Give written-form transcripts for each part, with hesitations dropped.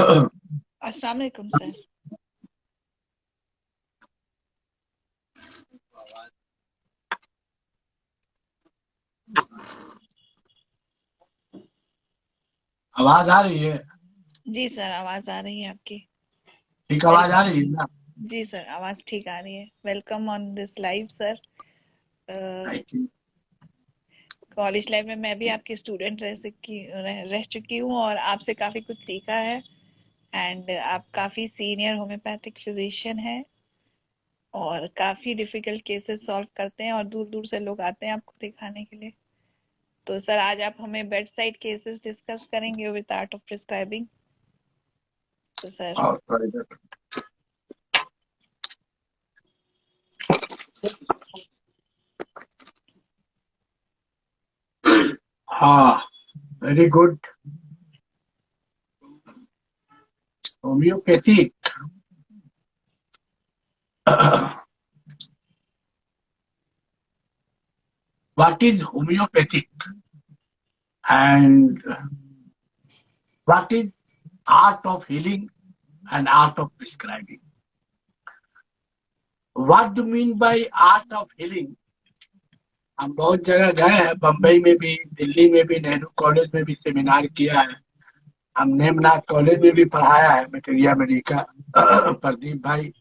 अस्सलाम वालेकुम सर। आवाज आ रही है? जी सर, आवाज़ आ रही है आपकी। ठीक वेल आवाज आ रही है ना? जी सर, आवाज़ ठीक आ रही है। Welcome on this live sir. Thank you. College life में मैं भी आपकी स्टूडेंट रह चुकी हूँ और आपसे काफ़ी कुछ सीखा है। एंड आप काफ़ी सीनियर होम्योपैथिक फिजिशियन हैं और काफ़ी डिफ़िकल्ट केसेस सॉल्व करते हैं और दूर-दूर से लोग आते हैं आपको दिखाने के लिए। तो सर आज आप हमें बेड साइड केसेस डिस्कस करेंगे विद आर्ट ऑफ प्रिस्क्राइबिंग। तो सर और हाँ, very good. Homeopathic. What is homeopathic and what is art of healing and art of prescribing? What do mean by art of healing? हम बहुत जगह गए हैं, बम्बई में भी, दिल्ली में भी, नेहरू कॉलेज में भी सेमिनार किया है। हम नेमनाथ कॉलेज में भी पढ़ाया है, मटेरिया मेडिका। प्रदीप भाई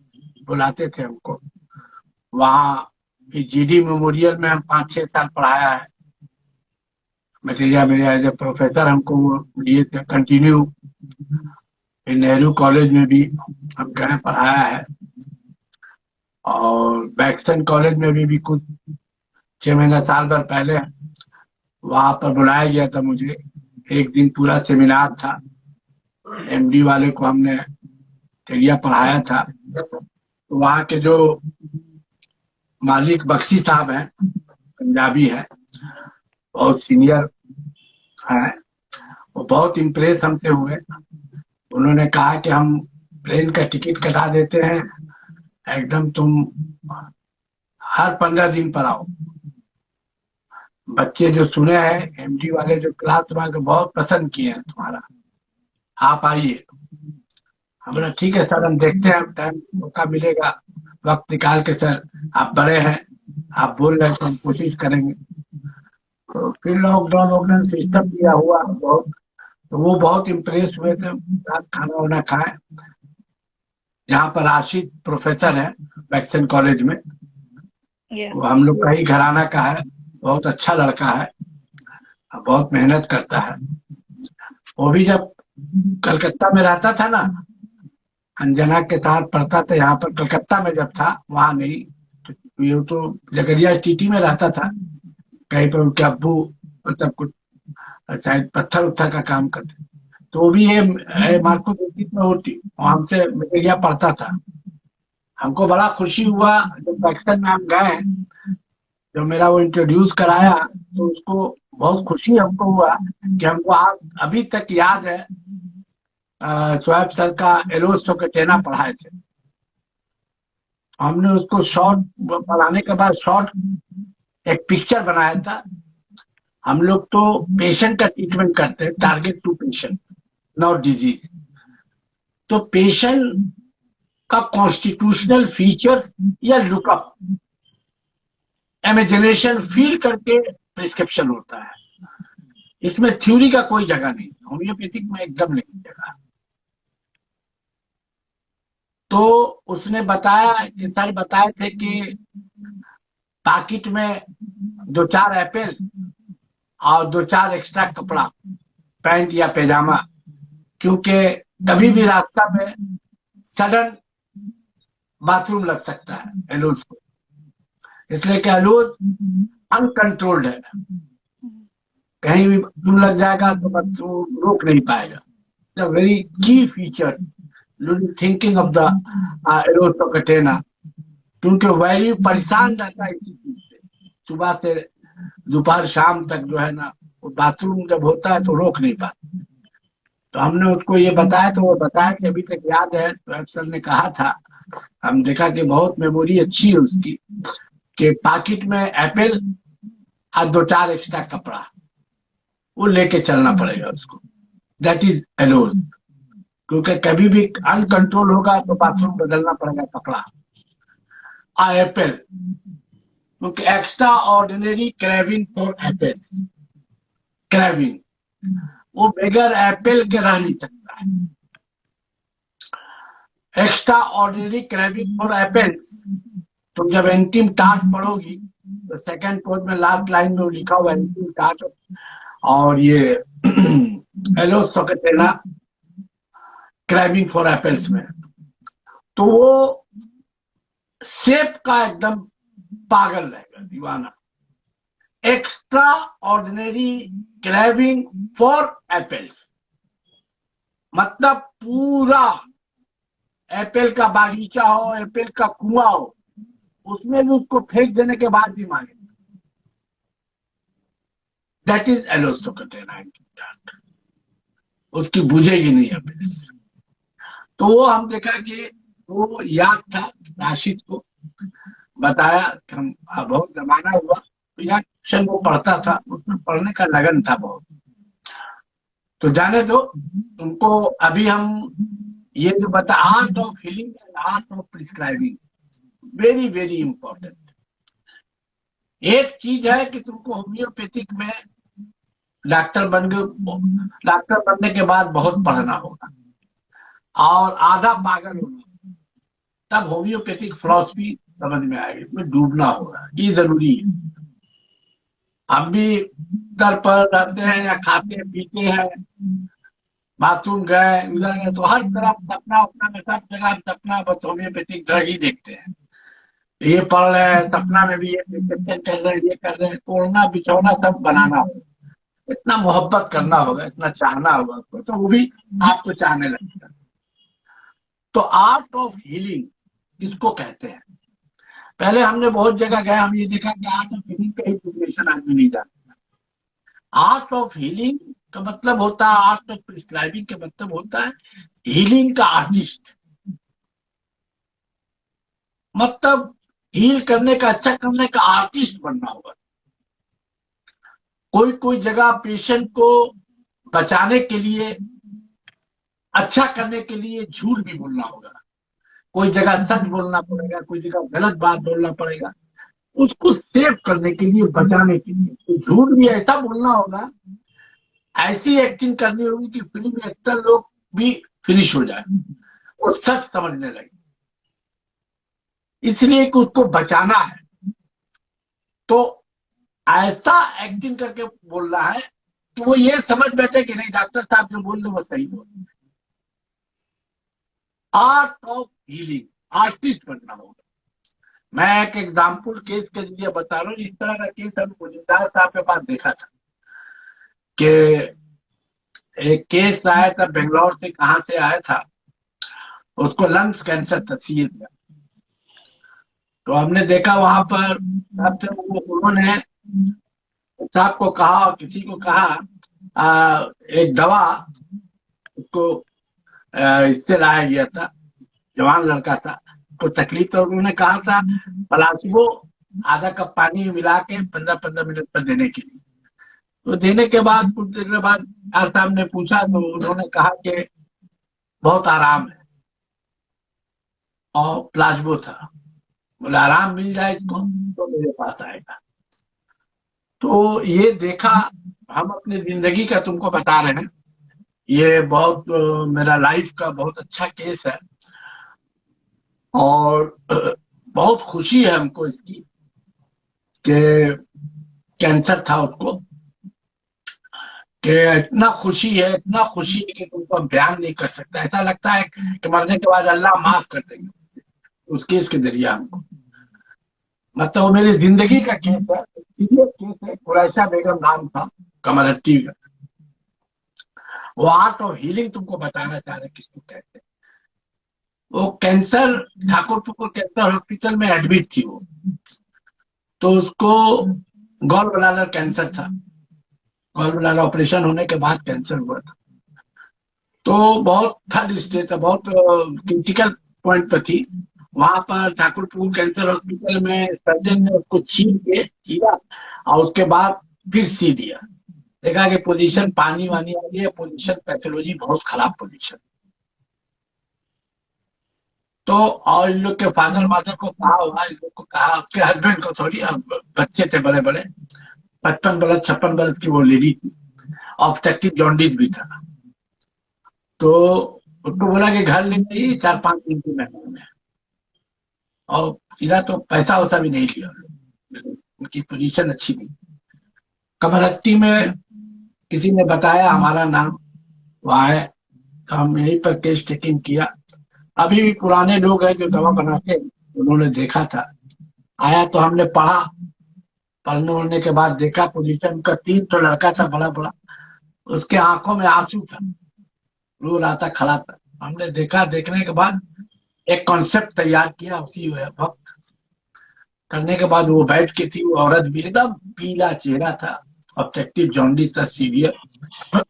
बुलाते थे हमको वहाँ। जीडी मेमोरियल में हम 5-6 साल पढ़ाया है। मटेरिया मेरे एज ए प्रोफेसर हमको वो दिए थे कंटिन्यू। फिर नेहरू कॉलेज में भी हम गए, पढ़ाया है। और बैक्सटन कॉलेज में भी कुछ 6 महीना साल भर पहले वहां पर बुलाया गया था मुझे। एक दिन पूरा सेमिनार था, एमडी वाले को हमने मटेरिया पढ़ाया था। तो वहाँ के जो मालिक बख्शी साहब हैं, पंजाबी है, बहुत सीनियर है, वो बहुत इम्प्रेस हमसे हुए। उन्होंने कहा कि हम प्लेन का टिकट कटा देते हैं, एकदम तुम हर 15 दिन पर आओ। बच्चे जो सुने हैं, एमडी वाले जो क्लास तुम्हारे बहुत पसंद किए हैं तुम्हारा, आप आइए। हम बोला ठीक है सर, हम देखते हैं, टाइम मौका मिलेगा, वक्त निकाल के सर। आप बड़े हैं, आप बोल रहे हैं तो हम कोशिश करेंगे। तो फिर लॉकडाउन वॉकडाउन सिस्टम दिया हुआ बहुत, तो वो बहुत इम्प्रेस हुए थे। रात खाना वाना खाए। यहाँ पर आशिक प्रोफेसर है वैक्सन कॉलेज में, यस। वो हम लोग का ही घराना का है। बहुत अच्छा लड़का है, बहुत मेहनत करता है। वो भी जब कलकत्ता में रहता था ना, अंजना के साथ पढ़ता था यहाँ पर कलकत्ता में, जब था वहां नहीं। तो ये तो जगरिया सिटी में रहता था, कहीं पर उनके अब्बू मतलब कुछ शायद पत्थर उत्थर का काम करते। तो वो भी ये मार्को में होती, वो हमसे मटेरिया पढ़ता था। हमको बड़ा खुशी हुआ जब पैक्सटन में हम गए, जब मेरा वो इंट्रोड्यूस कराया, तो उसको बहुत खुशी हमको हुआ कि हमको आज अभी तक याद है। शोएब सर का एलोस सोकेटेना पढ़ाए थे। हमने उसको शॉर्ट पढ़ाने के बाद शॉर्ट एक पिक्चर बनाया था। हम लोग तो पेशेंट का ट्रीटमेंट करते हैं, target to patient, not disease. तो पेशेंट का कॉन्स्टिट्यूशनल फीचर्स या लुकअप, इमेजिनेशन फील करके प्रिस्क्रिप्शन होता है। इसमें थ्योरी का कोई जगह नहीं, होम्योपैथिक में एकदम नहीं जगह। तो उसने बताया कि सर बताए थे कि पैकेट में 2-4 एप्पल और 2-4 एक्स्ट्रा कपड़ा, पैंट या पैजामा, क्योंकि कभी भी रास्ता में सडन बाथरूम लग सकता है एलूज को। इसलिए कि एलूज अनकंट्रोल्ड है, कहीं भी बाथरूम लग जाएगा तो बाथरूम रोक नहीं पाएगा। The very key features thinking of the aloes of catena, क्योंकि वैली परेशान रहता है इसी चीज से। सुबह से दोपहर शाम तक जो है ना, वो बाथरूम जब होता है तो रोक नहीं पाता। तो हमने उसको ये बताया, तो वो बताया कि अभी तक याद है, तो अफसर ने कहा था, हम देखा कि बहुत मेमोरी अच्छी है उसकी, कि पैकेट में एप्पल और 2-4 एक्स्ट्रा कपड़ा, वो लेके चलना पड़ेगा उसको। That is aloes. क्योंकि कभी भी अनकंट्रोल होगा तो बाथरूम बदलना पड़ेगा कपड़ा। एप्पल, क्योंकि extra ordinary craving for Apple, craving, वो बगैर एप्पल के रह नहीं सकता है। Extra ordinary craving for apples, तुम जब एंटीम टास्क पढ़ोगी तो सेकंड पेज में लास्ट लाइन में लिखा हुआ है एंटीम टास्क, और ये हेलो सोकेटेला क्रेविंग फॉर एप्पल्स में, तो वो सेब का एकदम पागल रहेगा, दीवाना। Extra ordinary craving for apples मतलब पूरा एप्पल का बागीचा हो, एप्पल का कुआं हो, उसमें भी उसको फेंक देने के बाद भी मांगे। दैट इज एलोसोकेटेला, उसकी बुझेगी नहीं एप्पल्स। तो वो हम देखा कि वो याद था, राशिद को बताया कि हम बहुत जमाना हुआ तो याद वो पढ़ता था, उसमें पढ़ने का लगन था बहुत। तो जाने दो, तुमको अभी हम ये जो बता, art of healing and art of prescribing, very very important. एक चीज है कि तुमको होम्योपैथिक में डॉक्टर बनने के बाद बहुत पढ़ना होगा और आधा पागल होना, तब होम्योपैथिक फिलॉसफी समझ में आएगी, इसमें डूबना होगा, ये जरूरी है। हम भी दर पर रहते हैं या खाते पीते हैं, बाथरूम गए उधर गए तो हर तरफ सपना अपना में, सब जगह सपना, बस होम्योपैथिक ड्रग ही देखते हैं। ये पढ़ रहे हैं, सपना में भी ये प्रिस्क्रिप्शन कर रहे हैं, ये कर रहे हैं, तोड़ना बिछौना सब बनाना होगा, इतना मोहब्बत करना होगा, इतना चाहना होगा, तो वो भी आपको चाहने लगेगा। तो आर्ट ऑफ हीलिंग किसको कहते हैं? पहले हमने बहुत जगह गए, हम ये देखा कि आर्ट ऑफ हीलिंग का ही डेफिनेशन आदमी नहीं जानता। आर्ट ऑफ हीलिंग का मतलब होता है, आर्ट ऑफ प्रिस्क्राइबिंग का मतलब होता है हीलिंग का आर्टिस्ट, मतलब हील करने का, अच्छा करने का आर्टिस्ट बनना होगा। कोई कोई जगह पेशेंट को बचाने के लिए, अच्छा करने के लिए झूठ भी बोलना होगा, कोई जगह सच बोलना पड़ेगा, कोई जगह गलत बात बोलना पड़ेगा, उसको सेव करने के लिए, बचाने के लिए। तो झूठ भी ऐसा बोलना होगा, ऐसी एक्टिंग करनी होगी कि फिल्म एक्टर लोग भी फिनिश हो जाए, वो सच समझने लगे, इसलिए कि उसको बचाना है। तो ऐसा एक्टिंग करके बोल रहा है कि वो ये समझ बैठे कि नहीं डॉक्टर साहब जो बोल रहे वो सही बोल रहे। आर्ट ऑफ हीलिंग, आर्टिस्ट बनना होगा। मैं एक एग्जाम्पल केस के लिए बता रहा हूँ, इस तरह का केस हम मुजिंदार साहब के पास देखा था कि एक केस आया था बेंगलोर से, कहाँ से आया था, उसको लंग्स कैंसर था, सीए था। तो हमने देखा वहां पर उन्होंने साहब को कहा, किसी को कहा एक दवा उसको इससे लाया गया था, जवान लड़का था, को तकलीफ, तो उन्होंने कहा था प्लासिबो आधा कप पानी मिला के 15-15 मिनट पर देने के लिए। तो देने के बाद कुछ देर के बाद साहब ने पूछा तो उन्होंने कहा कि बहुत आराम है, और प्लाज्मो था। बोले आराम मिल जाए तो मेरे पास आएगा। तो ये देखा, हम अपनी जिंदगी का तुमको बता रहे हैं, ये बहुत मेरा लाइफ का बहुत अच्छा केस है, और बहुत खुशी है हमको इसकी कि कैंसर था उसको, कि इतना खुशी है, इतना खुशी है कि तुमको हम बयान नहीं कर सकते। ऐसा लगता है कि मरने के बाद अल्लाह माफ कर देंगे उस केस के जरिए हमको। मतलब वो मेरी जिंदगी का केस है, सीरियस केस है। कुरैशा बेगम नाम था, कमरहट्टी का। वो आर्ट ऑफ हीलिंग तुमको बताना चाह रहे किसको कहते हैं। वो कैंसर, ठाकुर फुकुर कैंसर हॉस्पिटल में एडमिट थी वो, तो उसको गॉल ब्लैडर कैंसर था, गॉल ब्लैडर ऑपरेशन होने के बाद कैंसर हुआ था। तो बहुत थर्ड स्टेज था, बहुत क्रिटिकल पॉइंट पर थी। वहां पर ठाकुरपुर कैंसर हॉस्पिटल में सर्जन ने उसको छीन के किया, और उसके बाद फिर सी दिया। देखा कि पोजीशन पानी वानी आ गई है, पोजीशन पैथोलॉजी बहुत खराब पोजीशन। तो और इन लोग के फादर मादर को कहा हुआ, इन लोग को कहा, उसके हस्बैंड को, सॉरी, बच्चे थे बड़े बड़े, 55 बरस 56 बरस की वो लेडी थी, ऑब्स्ट्रक्टिव जॉन्डिस भी था। तो उसको बोला कि घर ले गई 4-5 दिन की मेहमान में, और सीधा तो पैसा वैसा भी नहीं लिया, उनकी पोजीशन अच्छी नहीं। कमरट्टी में किसी ने बताया हमारा नाम, वहां है, तो हम यहीं पर केस टेकिंग किया। अभी भी पुराने लोग हैं जो दवा बनाते हैं, उन्होंने देखा था, आया तो हमने पढ़ा, पढ़ने उड़ने के बाद देखा पोजीशन का, 3 तो लड़का था बड़ा बड़ा, उसके आंखों में आंसू था, रो रहा था, खड़ा था। हमने देखा, देखने के बाद एक कॉन्सेप्ट तैयार किया उसी वक्त। करने के बाद वो बैठ के थी, वो औरत भी एकदम पीला चेहरा था, ऑब्जेक्टिव जॉन्डिस था, सीवियर।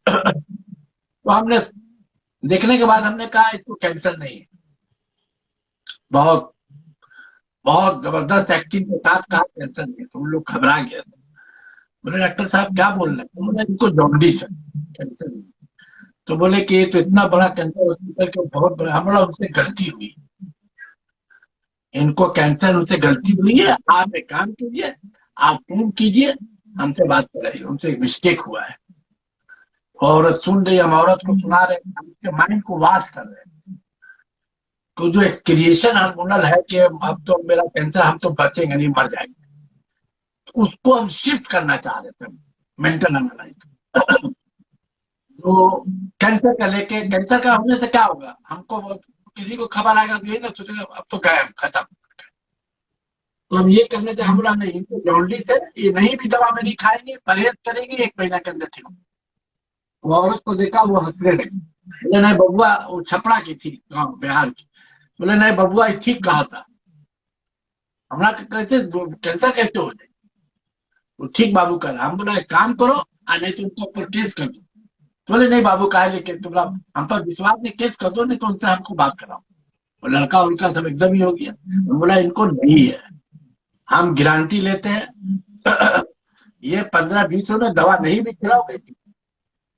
तो हमने देखने के बाद हमने कहा इसको कैंसर नहीं है। बहुत बहुत जबरदस्त एक्टिंग के साथ कहा कैंसर नहीं है, तो हम लोग घबरा गए। बोले डॉक्टर साहब क्या बोल रहे हैं? तो बोले इनको जॉन्डिस है, कैंसर नहीं। तो बोले कि ये तो इतना बड़ा कैंसर हॉस्पिटल के बहुत बड़ा, हमारा उनसे गलती हुई, इनको कैंसर उनसे गलती हुई है, आप एक काम कीजिए, आप फोन कीजिए, हमसे बात कराइए, उनसे एक मिस्टेक हुआ है। औरत सुन रही, हम औरत को सुना रहे हैं, हम उसके माइंड को वॉश कर रहे हैं। तो जो एक क्रिएशन हार्मोनल है कि अब तो मेरा कैंसर, हम तो बचेंगे नहीं, मर जाएंगे, तो उसको हम शिफ्ट करना चाह रहे थे, मेंटल एनालाइज। तो कैंसर का लेके, कैंसर का होने से क्या होगा, हमको किसी को खबर आएगा तो यही ना सोचेगा अब तो गायब, खत्म। तो हम ये करने से, हम बोला नहीं, इनको जॉन्डिस है, ये नहीं भी दवा मेरी खाएंगे, परहेज करेंगे, 1 महीना के अंदर ठीक हो। वो औरत को देखा, वो हंसने लगी, बोले नहीं बबुआ, वो छपरा की थी, गाँव बिहार की, बोले नहीं बबुआ ये ठीक कहा था, हमारा कैसे कैंसर कैसे हो जाए, वो ठीक बाबू कर, हम बोला एक काम करो, नहीं तो उनके ऊपर केस कर दो। तो बोले नहीं बाबू कहा, लेकिन तुम हम पर विश्वास नहीं, केस कर दो, नहीं तो उनसे हमको बात कराओ। और लड़का उनका सब एकदम ही हो गया। हम बोला इनको नहीं है, हम गारंटी लेते हैं, ये 15-20 में दवा नहीं भी खिलाओगे।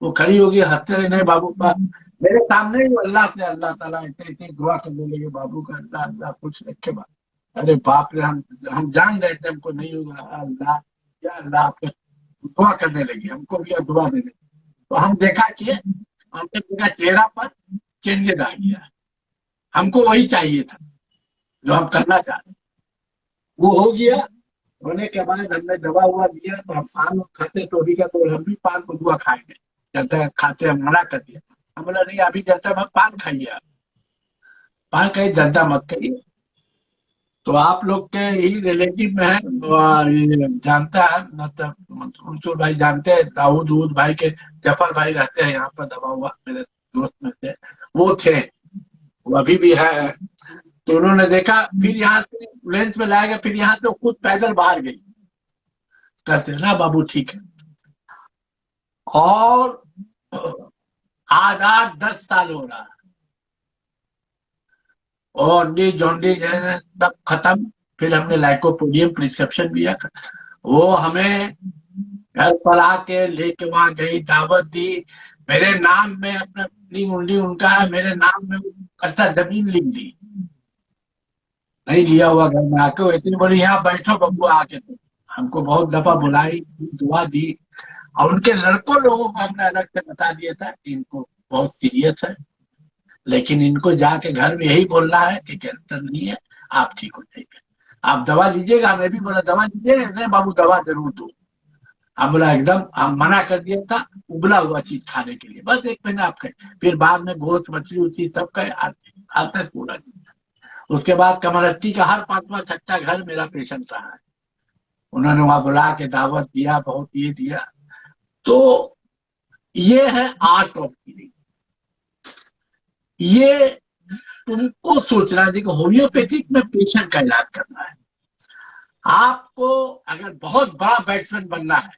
वो खड़ी होगी, हंसते रहे, नहीं बाबू का, मेरे सामने ही वो अल्लाह से, अल्लाह ताला ऐसे ऐसे दुआ करने लगे बाबू का, अल्लाह अल्लाह कुछ रखे बाद। अरे बाप रे, हम जान रहे थे हमको नहीं होगा, अल्लाह या अल्लाह आपका, दुआ करने लगी, हमको भी अब दुआ देने। तो हम देखा कि हमने देखा चेहरा पर चेंजेस आ गया, हमको वही चाहिए था जो हम करना चाह रहे, वो हो गया। होने के बाद हमने दवा हुआ दिया, तो हम पान खाते तो भी क्या, तो हम भी पान को दुआ खाएंगे, जब तक खाते हम मना कर दिया। हम बोला नहीं, अभी जब तक हम पान खाइए, आप पान खाइए, जर्दा मत खाइए। तो आप लोग के ही रिलेटिव में है, और ये जानता है, मतलब मंसूर भाई जानते हैं, दाऊद उद भाई के, जफर भाई रहते हैं यहाँ पर, दबा हुआ मेरे दोस्त में थे, वो थे, वो अभी भी है। तो उन्होंने देखा, फिर यहाँ से एम्बुलेंस में लाया गया, फिर यहाँ से खुद पैदल बाहर गई, कहते ना बाबू ठीक है। और आज 8-10 साल हो रहा है, और डी जॉन्डिस है सब खत्म। फिर हमने लाइकोपोडियम प्रिस्क्रिप्शन दिया, वो हमें घर पर आके लेके वहां गई, दावत दी, मेरे नाम में अपना अपनी उंगली उनका है, मेरे नाम में करता जमीन लिख दी, नहीं लिया हुआ घर में आके, वो इतनी बोली यहाँ बैठो बबुआ आके, तो हमको बहुत दफा बुलाई, दुआ दी। और उनके लड़कों लोगों को हमने अलग से बता दिया था कि इनको बहुत सीरियस है, लेकिन इनको जाके घर में यही बोलना है कि कैंसर नहीं है, आप ठीक हो जाएंगे, आप दवा लीजिएगा। मैं भी बोला दवा लीजिएगा, नहीं बाबू दवा जरूर दो। हम बोला एकदम, हम मना कर दिया था उबला हुआ चीज खाने के लिए, बस 1 महीना आप खाए, फिर बाद में गोश्त मछली उछली सब खाए, आता पूरा। उसके बाद कमरट्टी का हर 5वां 6ठा घर मेरा पेशेंट रहा है, उन्होंने वहां बुला के दावत दिया, बहुत ये दिया। तो ये है आर्ट ऑफ हीलिंग। ये तुमको सोचना है, देखो होम्योपैथिक में पेशेंट का इलाज करना है। आपको अगर बहुत बड़ा बैट्समैन बनना है,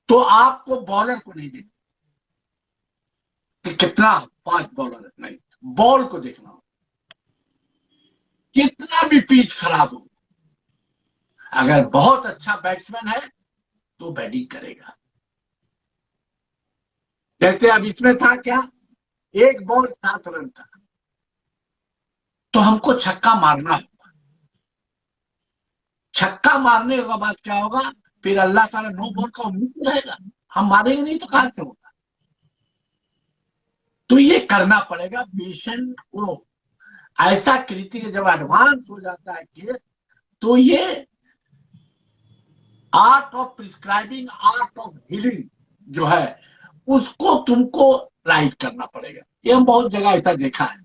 तो आपको बॉलर को नहीं देखना कि कितना फास्ट बॉलर है, नहीं, बॉल को देखना हो, कितना भी पिच खराब हो, अगर बहुत अच्छा बैट्समैन है तो बैटिंग करेगा। जैसे अब इसमें था क्या, एक बॉल 7 रन था, तो हमको छक्का मारना है। छक्का मारने के बाद क्या होगा, फिर अल्लाह ताला नो बॉल का उम्मीद रहेगा, हम मारेंगे नहीं तो कहां से होगा। तो ये करना पड़ेगा पेशेंट को। ऐसा क्रिटिकल जब एडवांस हो जाता है केस, तो ये art of prescribing, art of healing जो है उसको तुमको राइट करना पड़ेगा। ये हम बहुत जगह ऐसा देखा है,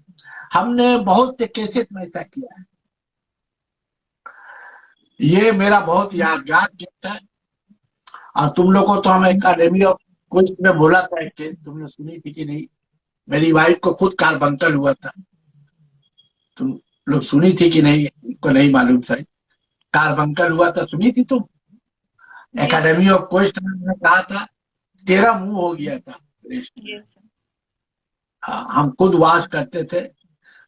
हमने बहुत से केसेस में ऐसा किया है। ये मेरा बहुत यादगार केस है। और तुम लोग को तो हम एकेडमी ऑफ कुछ में बोला था एक केस, तुमने सुनी थी कि नहीं? मेरी वाइफ को खुद कार्बंकल हुआ था, तुम लोग सुनी थी कि नहीं को नहीं मालूम सही। कार्बंकल हुआ था, सुनी थी तुम? जी सर। एकेडमी ऑफ क्वेस्ट में कहा था तेरा मुंह हो गया था ब्रेस्ट में। Yes sir. हाँ, हम खुद वाश करते थे।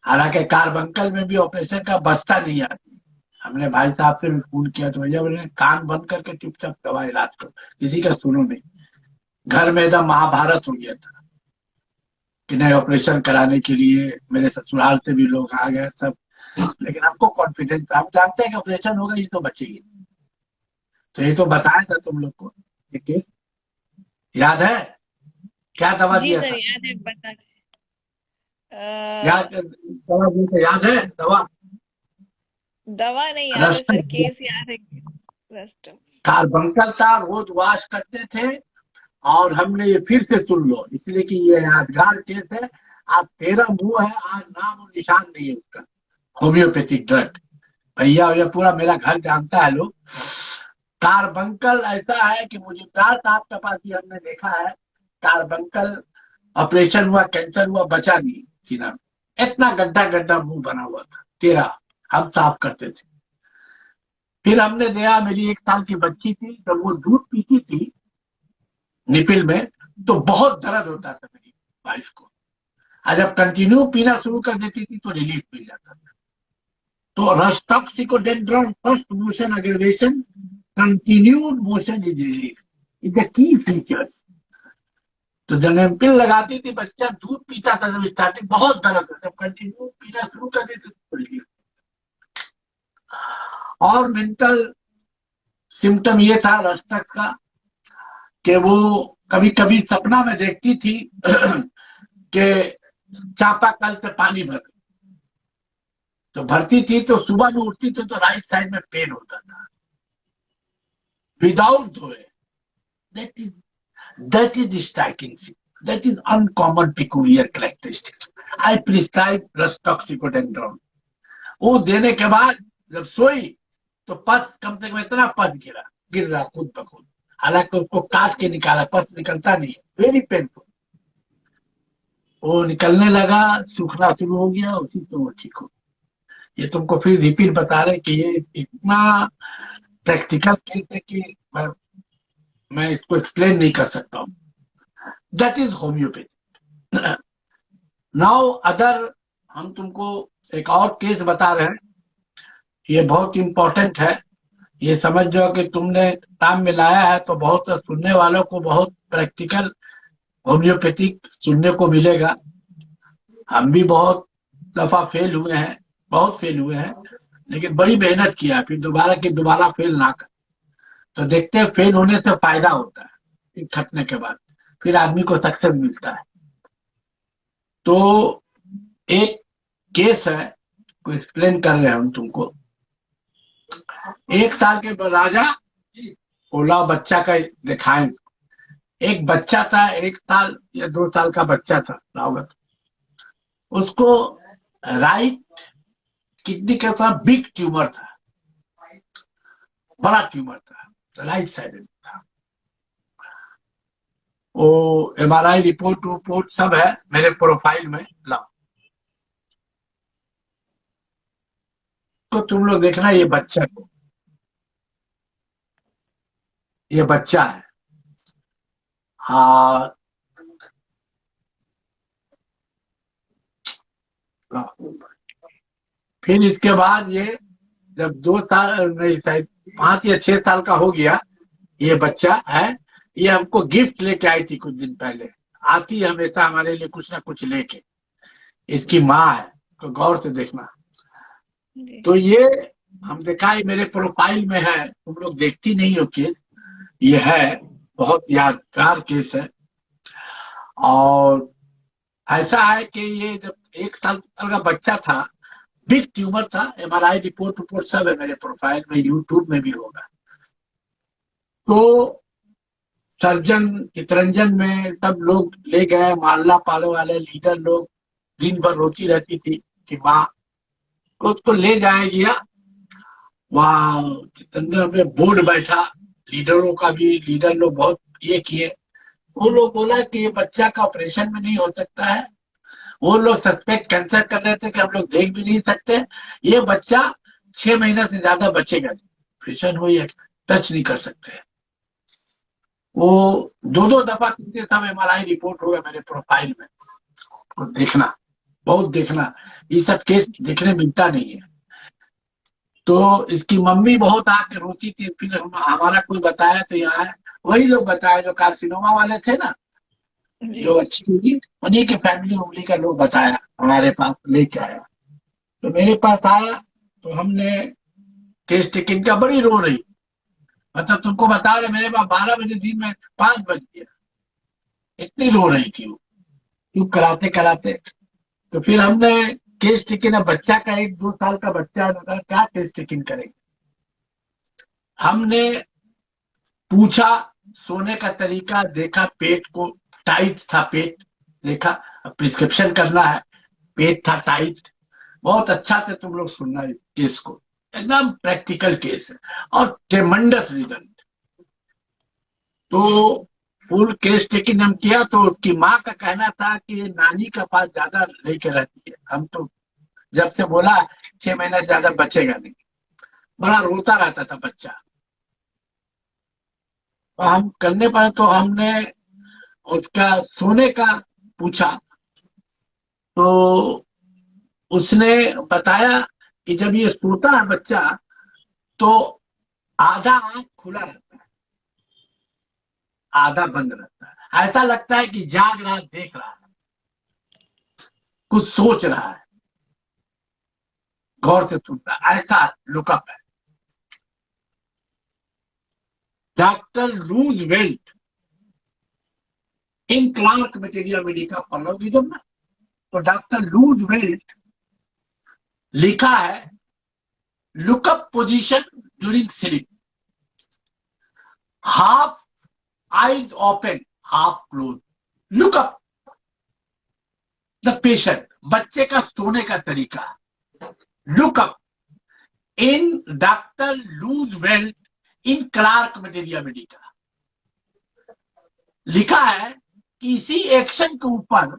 हालांकि कार्बंकल में भी ऑपरेशन का बस्ता नहीं आती। हमने भाई साहब से भी फोन किया तो भैया बोले कान बंद करके चुपचाप दवा इलाज करो, किसी का सुनो नहीं। घर में एकदम महाभारत हो गया था कि नहीं ऑपरेशन कराने के लिए। मेरे ससुराल से भी लोग आ गए सब, लेकिन हमको कॉन्फिडेंस, हम जानते हैं कि ऑपरेशन होगा ये तो बचेगी। तो ये तो बताया था तुम लोग को ये केस, याद है? क्या दवा जी दिया सर था? याद है, बता। दवा दिया था, याद है दवा? दवा नहीं याद है सर, रस्टक्स, केस याद है। रस्टक्स। कार्बंकल था, रोज वॉश करते थे। और हमने ये फिर से सुन लो इसलिए कि ये यादगार केस है। आज तेरा मुंह है, आज नाम और निशान नहीं है उसका। होम्योपैथिक ड्रग, भैया भैया पूरा मेरा घर जानता है लोग। कार्बंकल ऐसा है कि मुझे प्यार साहब के पास भी हमने देखा है कार्बंकल, ऑपरेशन हुआ, कैंसर हुआ, बचा नहीं सीना में, इतना गड्ढा गड्ढा मुंह बना हुआ था तेरा, हम साफ करते थे। फिर हमने देखा मेरी 1 साल की बच्ची थी, जब वो दूध पीती थी निपिल में तो बहुत दर्द होता था मेरी वाइफ को। और जब कंटिन्यू पीना शुरू कर देती थी तो रिलीफ मिल जाता था। तो rhus toxicodendron first motion aggravation, continued motion is relief, is the key features. तो जब निपिल लगाती थी बच्चा दूध पीता था, जब स्टार्टिंग बहुत दर्द होता, जब कंटिन्यू पीना शुरू कर देती तो रिलीफ। और मेंटल सिम्टम ये था रस्टॉक्स का कि वो कभी कभी सपना में देखती थी कि चापाकल से पानी भर, तो भरती थी तो सुबह में उठती थी तो राइट साइड में पेन होता था विदाउट धोए। That is that is striking, that is uncommon peculiar characteristics. I prescribe rhus toxicodendron. वो देने के बाद जब सोई तो पस कम से कम इतना पस गिर रहा खुद ब खुद, हालांकि उसको काट के निकाला, पस निकलता नहीं है, वेरी पेनफुल। वो निकलने लगा, सूखना शुरू हो गया, उसी से वो ठीक हो। ये तुमको फिर रिपीट बता रहे कि ये इतना प्रैक्टिकल केस है कि मैं इसको एक्सप्लेन नहीं कर सकता हूँ। That is homeopathy. Now other, हम तुमको एक और केस बता रहे हैं, ये बहुत इंपॉर्टेंट है। ये समझ जाओ कि तुमने काम में लाया है तो बहुत सुनने वालों को बहुत प्रैक्टिकल होम्योपैथिक सुनने को मिलेगा। हम भी बहुत दफा फेल हुए हैं, बहुत फेल हुए हैं, लेकिन बड़ी मेहनत किया फिर दोबारा की दोबारा फेल ना कर। तो देखते हैं फेल होने से फायदा होता है, थकने के बाद फिर आदमी को सक्सेस मिलता है। तो एक केस है को एक्सप्लेन कर रहे हैं हम तुमको। 1 साल के राजा बोला बच्चा का दिखाएं। एक बच्चा था, 1 साल या 2 साल का बच्चा था रावत, उसको राइट किडनी के साथ बिग ट्यूमर था, बड़ा ट्यूमर था, राइट साइड में था। वो MRI रिपोर्ट सब है मेरे प्रोफाइल में, लाओ तो तुम लोग देखना ये बच्चा को, ये बच्चा है। हाँ, फिर इसके बाद ये जब 2 साल नहीं शायद 5 या 6 साल का हो गया, ये बच्चा है, ये हमको गिफ्ट लेके आई थी कुछ दिन पहले। आती है हमेशा हमारे लिए कुछ ना कुछ लेके। इसकी माँ है, तो गौर से देखना। जी। तो ये हम देखा है, मेरे प्रोफाइल में है, तुम लोग देखती नहीं हो केस। ये है, बहुत यादगार केस है। और ऐसा है कि ये जब 1 साल का बच्चा था, बिग ट्यूमर था, MRI रिपोर्ट रिपोर्ट सब है मेरे प्रोफाइल में, यूट्यूब में भी होगा। तो सर्जन चितरंजन में सब लोग ले गए, मोहल्ला पाले वाले लीडर लोग, दिन भर रोती रहती थी कि माँ को उसको ले जाया गया। वहाँ चितरंजन में बोर्ड बैठा, लीडरों का भी, लीडर लोग बहुत ये किए। वो लोग बोला कि ये बच्चा का ऑपरेशन में नहीं हो सकता है। वो लोग सस्पेक्ट कैंसर कर रहे थे कि हम लोग देख भी नहीं सकते, ये बच्चा 6 महीना से ज्यादा बचेगा नहीं, ऑपरेशन हुई है, टच नहीं कर सकते। वो दो दो दफा तीसरे सब MRI रिपोर्ट होगा मेरे प्रोफाइल में, तो देखना, बहुत देखना, ये सब केस देखने मिलता नहीं है। तो इसकी मम्मी बहुत आके रोती थी, फिर हमारा कोई बताया तो यहाँ है, वही लोग बताया जो कार्सिनोमा वाले थे ना, जी। जो अच्छी हुई, उन्हीं के फैमिली उंगली का लोग बताया, हमारे पास लेके आया। तो मेरे पास आया, तो हमने केस टेकिंग का, बड़ी रो रही, मतलब तुमको बता रहे, मेरे पास 12 बजे दिन में 5 बज गया, इतनी रो रही थी वो, क्यों कराते कराते। तो फिर हमने केस टेकिंग, बच्चा का 1-2 साल का बच्चा है, क्या केस टेकिंग करेंगे। हमने पूछा, सोने का तरीका देखा, पेट को टाइट था पेट, देखा प्रिस्क्रिप्शन करना है, पेट था टाइट। बहुत अच्छा से तुम लोग सुनना इस केस को, एकदम प्रैक्टिकल केस है और ट्रेमेंडस रिजल्ट। तो फुल केस टेकिंग हम किया, तो उसकी माँ का कहना था कि ये नानी के पास ज्यादा लेके रहती है। हम तो जब से बोला 6 महीना ज्यादा बचेगा नहीं, बड़ा रोता रहता था बच्चा। तो हम करने पड़े, तो हमने उसका सोने का पूछा, तो उसने बताया कि जब ये सोता है बच्चा, तो आधा आंख खुला रहता है, आधा बंद रहता है, ऐसा लगता है कि जाग रहा, देख रहा है, कुछ सोच रहा है, गौर से सुनता है, ऐसा लुकअप है। डॉक्टर रूजवेल्ट इन क्लार्क मटेरिया मेडिका पढ़ोगी जब ना, तो डॉक्टर रूजवेल्ट लिखा है, lookup position during sleep, half eyes open, half close, lookup the patient, बच्चे का सोने का तरीका, lookup in doctor लूजवेल्ट in Clarke materia Medica. लिखा है कि इसी एक्शन के ऊपर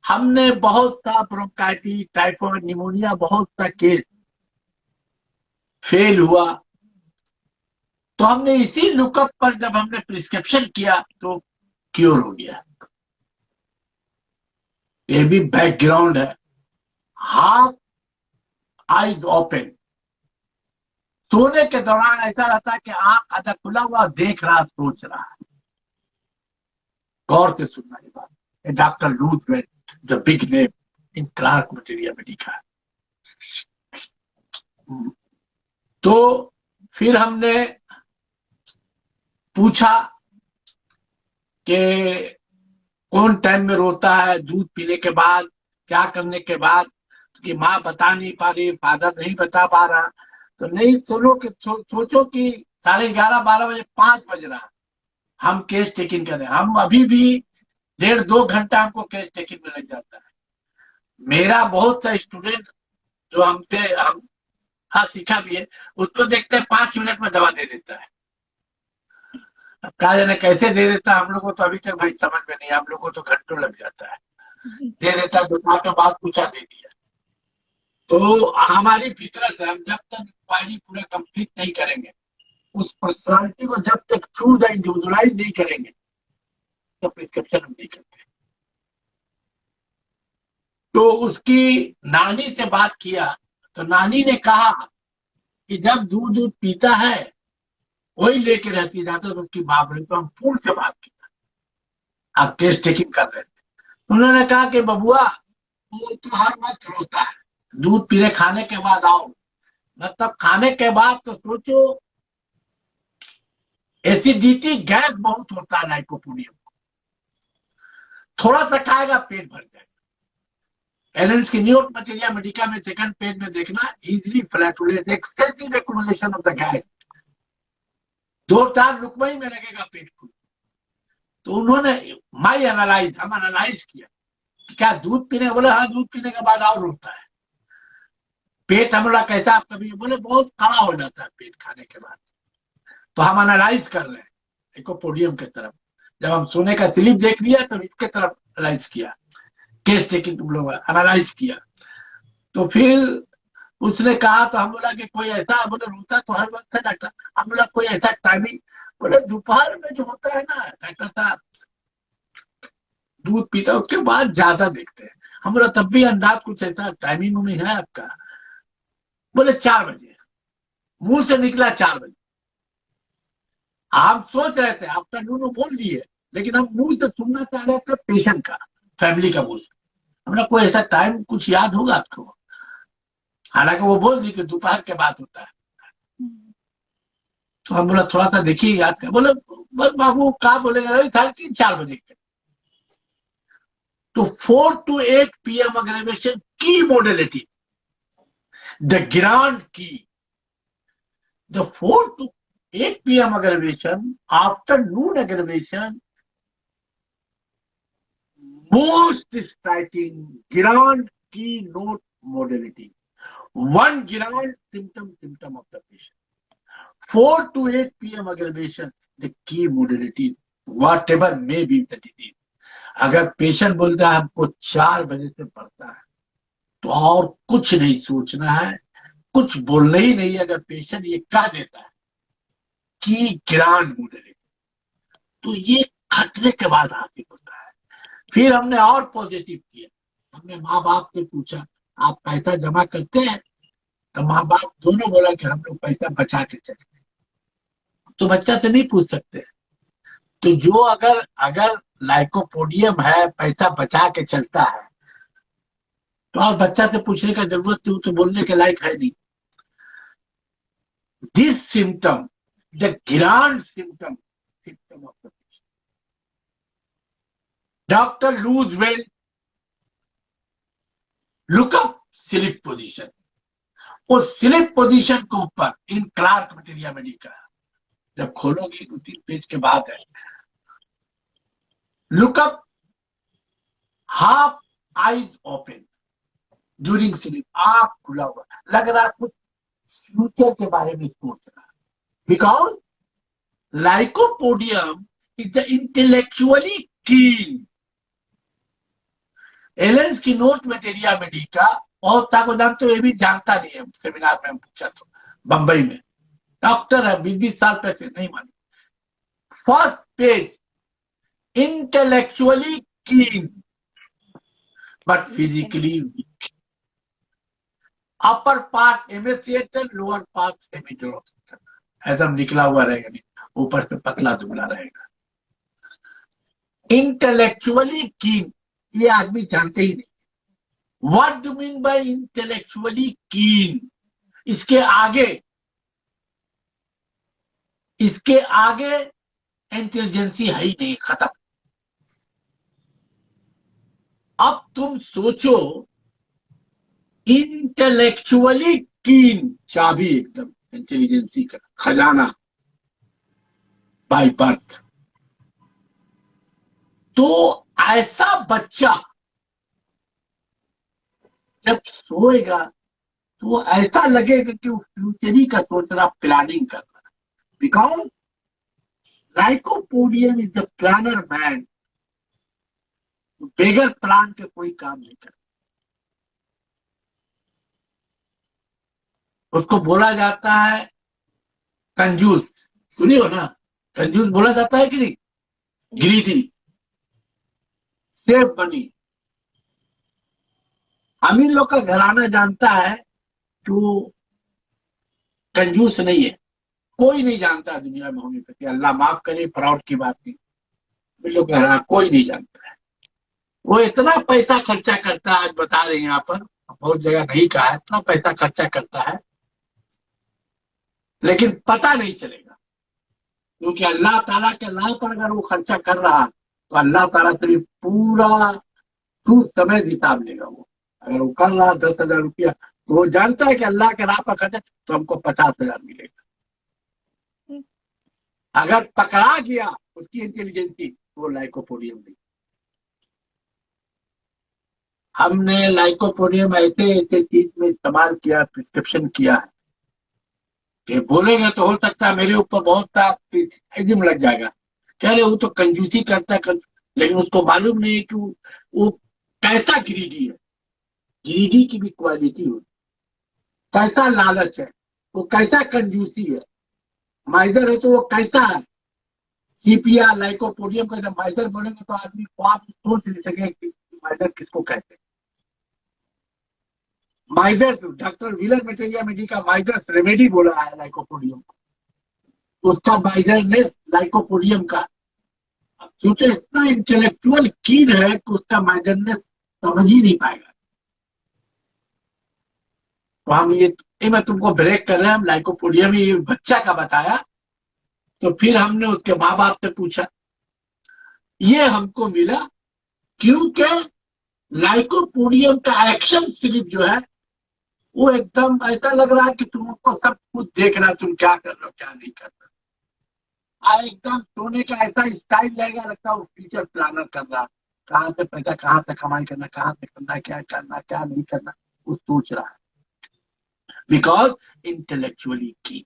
हमने बहुत सा ब्रोंकाइटिस, टाइफाइड, निमोनिया, बहुत सा केस फेल हुआ। तो हमने इसी लुकअप पर जब हमने प्रिस्क्रिप्शन किया, तो क्योर हो गया। ये भी बैकग्राउंड है, हाफ आईज ओपन, सोने के दौरान ऐसा रहता है कि आंख आधा खुला हुआ, देख रहा, सोच रहा है। गौर से सुनना ये बात, डॉक्टर लूजवेल्ट the big name in Clarke materia में लिखा है। तो फिर हमने पूछा कि कौन टाइम में रोता है, दूध पीने के बाद, क्या करने के बाद, कि माँ बता नहीं पा रही, फादर नहीं बता पा रहा। तो नहीं, सुनो कि सोचो कि 11:30 12 बजे, 5 बज रहा, हम केस टेकिंग कर रहे हैं। हम अभी भी 1.5 2 घंटा हमको केस टेकिंग में लग जाता है। मेरा बहुत सा स्टूडेंट जो हमसे हम हाँ सीखा भी है, उसको देखते हैं 5 मिनट में दवा दे देता है। अब कहा जाने कैसे दे देता है, हम लोग को तो अभी तक भाई समझ में नहीं, हम लोग को तो घंटों लग जाता है। दे देता है, 2 मिनट बाद पूछा, दे दिया। तो हमारी फितरत है, हम जब तक इंक्वायरी पूरा कंप्लीट नहीं करेंगे, उस पर्सनालिटी को जब तक चूज इंडिविजुअलाइज नहीं करेंगे, तो प्रिस्क्रिप्शन हम नहीं करते। तो उसकी नानी से बात किया, तो नानी ने कहा कि जब दूध दूध पीता है वही लेके रहती, जाता तो उसकी बाप रही। तो हम फूल से बात की, आप केस टेकिंग कर रहे थे। उन्होंने कहा कि बबुआ, वो तो हर वक्त रोता है, दूध पीने खाने के बाद आओ, मतलब खाने के बाद तो सोचो, एसिडिटी गैस बहुत होता है लाइकोपोडियम। थोड़ा सा खाएगा पेट भर जाएगा। एलेंस की न्यूट मटेरिया मेडिका में सेकंड पेज में देखना, easily flatulence extensive accumulation of the gas, 2-4 रुकवा ही में लगेगा पेट फूल। तो उन्होंने माई एनालाइज, हम एनालाइज किया कि क्या दूध पीने, बोले हाँ दूध पीने के बाद और होता है पेट। हम बोला कैसा, आप कभी, बोले बहुत खड़ा हो जाता है पेट खाने के बाद। तो हम एनालाइज कर रहे हैं लाइकोपोडियम की तरफ। जब हम सोने का स्लिप देख लिया तब इसके तरफ एनालाइज किया, केस टेकिंग तुम लोग एनालाइज किया। तो फिर उसने कहा, तो हम बोला कि कोई ऐसा, बोले रोता तो हर वक्त है डॉक्टर। हम बोला कोई ऐसा टाइमिंग, बोले दोपहर में जो होता है ना डॉक्टर साहब, दूध पीता है उसके बाद ज्यादा देखते हैं। हम बोला तब भी अंदाज कुछ ऐसा टाइमिंग में है आपका? बोले 4 बजे, मुंह से निकला 4 बजे। हम सोच रहे थे, आफ्टरनून बोल दिए, लेकिन हम मुंह से सुनना चाह रहे थे पेशेंट का, फैमिली का मुंह से। हमने कोई ऐसा टाइम कुछ याद होगा आपको? हालांकि वो बोल दी कि दोपहर के बाद होता है। तो हम बोला थोड़ा सा देखिए याद कर। बोले बस बाबू क्या बोलेगा, था कि 4 बजे के। तो 4 to 8 PM aggravation key modality, the grand key, the 4 to 8 PM aggravation, afternoon aggravation, most striking grand keynote modality, one grand symptom of the patient. 4 to 8 PM aggravation, the key modality, whatever may be the disease. अगर patient बोलता है हमको 4 बजे से पड़ता है, तो और कुछ नहीं सोचना है, कुछ बोलना ही नहीं। अगर पेशेंट ये कह देता है कि ग्रांड मोडलिटी, तो ये खतरे के बाद हासिल होता है। फिर हमने और पॉजिटिव किया, हमने माँ बाप से पूछा आप पैसा जमा करते हैं? तो माँ बाप दोनों बोला कि हम लोग पैसा बचा के चलते हैं। तो बच्चा से नहीं पूछ सकते। तो जो अगर अगर लाइकोपोडियम है, पैसा बचा के चलता है, तो और बच्चा से पूछने का जरूरत नहीं, तो बोलने के लायक है नहीं। This symptom, the grand symptom of the patient, doctor loose well look up slip position. उस स्लिप पोजिशन के ऊपर इन क्लार्क मटेरिया मेडिका, जब खोलोगी 2-3 पेज के बाद है, lookup half eyes open during sleep, आंख खुला हुआ, लग रहा कुछ फ्यूचर के बारे में सोच रहा। Because lycopodium is the intellectually कीन। एलेंस की नोट मटेरिया मेडिका, बहुत था को जानते हो, ये भी जानता नहीं है। सेमिनार में पूछा तो बंबई में, डॉक्टर है, 20-20 साल तक से नहीं मानी। First page, intellectually keen but physically weak, upper part emaciated, lower part semi-drop, ऐसा निकला हुआ रहेगा, नहीं ऊपर से पतला दुबला रहेगा। इंटेलेक्चुअली कीन, ये आदमी जानते ही नहीं। What do mean by intellectually कीन? इसके आगे इंटेलिजेंसी है ही नहीं, खत्म। अब तुम सोचो, इंटेलेक्चुअली कीन, चाबी एकदम इंटेलिजेंसी का खजाना बाय बर्थ। तो ऐसा बच्चा जब सोएगा तो ऐसा लगेगा कि वो फ्यूचरी का सोच रहा, प्लानिंग कर रहा। Because lycopodium is the planner man, बेगर प्लान के कोई काम नहीं करता। उसको बोला जाता है कंजूस, सुनी हो ना, कंजूस बोला जाता है कि नहीं? Greedy, save money. हम इन लोग का घराना जानता है तो कंजूस नहीं है, कोई नहीं जानता दुनिया में होम्योपैथी। अल्लाह माफ करे, प्राउड की बात नहीं, इन लोग घराना कोई नहीं जानता है। वो इतना पैसा खर्चा करता है, आज बता रहे हैं यहाँ पर, बहुत जगह नहीं कहा है, इतना पैसा खर्चा करता है लेकिन पता नहीं चलेगा, क्योंकि अल्लाह ताला के नाम पर अगर वो खर्चा कर रहा तो अल्लाह ताला से भी पूरा टू समय हिसाब लेगा वो। अगर वो कर रहा 10,000 रुपया तो वो जानता है कि अल्लाह के राह पर खर्चा तो हमको 50,000 मिलेगा। अगर पकड़ा गया उसकी इंटेलिजेंसी तो वो लाइकोपोडियम नहीं। हमने लाइकोपोडियम ऐसे ऐसे चीज में इस्तेमाल किया, प्रिस्क्रिप्शन किया है कि बोलेंगे तो हो सकता है मेरे ऊपर बहुत सा क्रिटिसिज्म लग जाएगा, कह रहे वो तो कंजूसी करता है लेकिन उसको मालूम नहीं है कि वो कैसा ग्रीडी है। ग्रीडी की भी क्वालिटी होती, कैसा लालच है, वो कैसा कंजूसी है। माइजर है तो वो कैसा है। सीपिया लाइकोपोडियम का जब माइजर बोलेंगे तो आदमी ख्वाब सोच नहीं सके कि माइजर किसको कहते हैं। माइजर्स, डॉक्टर विलन मेटेरिया मेडिका माइजर्स रेमेडी बोला है लाइकोपोडियम को, उसका माइजरनेस लाइकोपोडियम का। क्योंकि इतना इंटेलेक्चुअल कीन है कि उसका माइजरनेस समझ ही नहीं पाएगा। तो हम ये मैं तुमको ब्रेक कर रहे हैं, हम लाइकोपोडियम ये बच्चा का बताया। तो फिर हमने उसके माँ बाप से पूछा, ये हमको मिला क्योंकि लाइकोपोडियम का एक्शन फिल्म जो है वो एकदम ऐसा लग रहा है कि तुमको सब कुछ देख रहा है, तुम क्या कर रहे हो क्या नहीं कर रहे हो। एकदम सोने का ऐसा स्टाइल लगेगा, लगता है वो फ्यूचर प्लानर कर रहा है, कहाँ से पैसा कहाँ से कमाई करना, कहाँ से करना, क्या करना क्या नहीं करना, वो सोच रहा है। बिकॉज इंटेलेक्चुअली की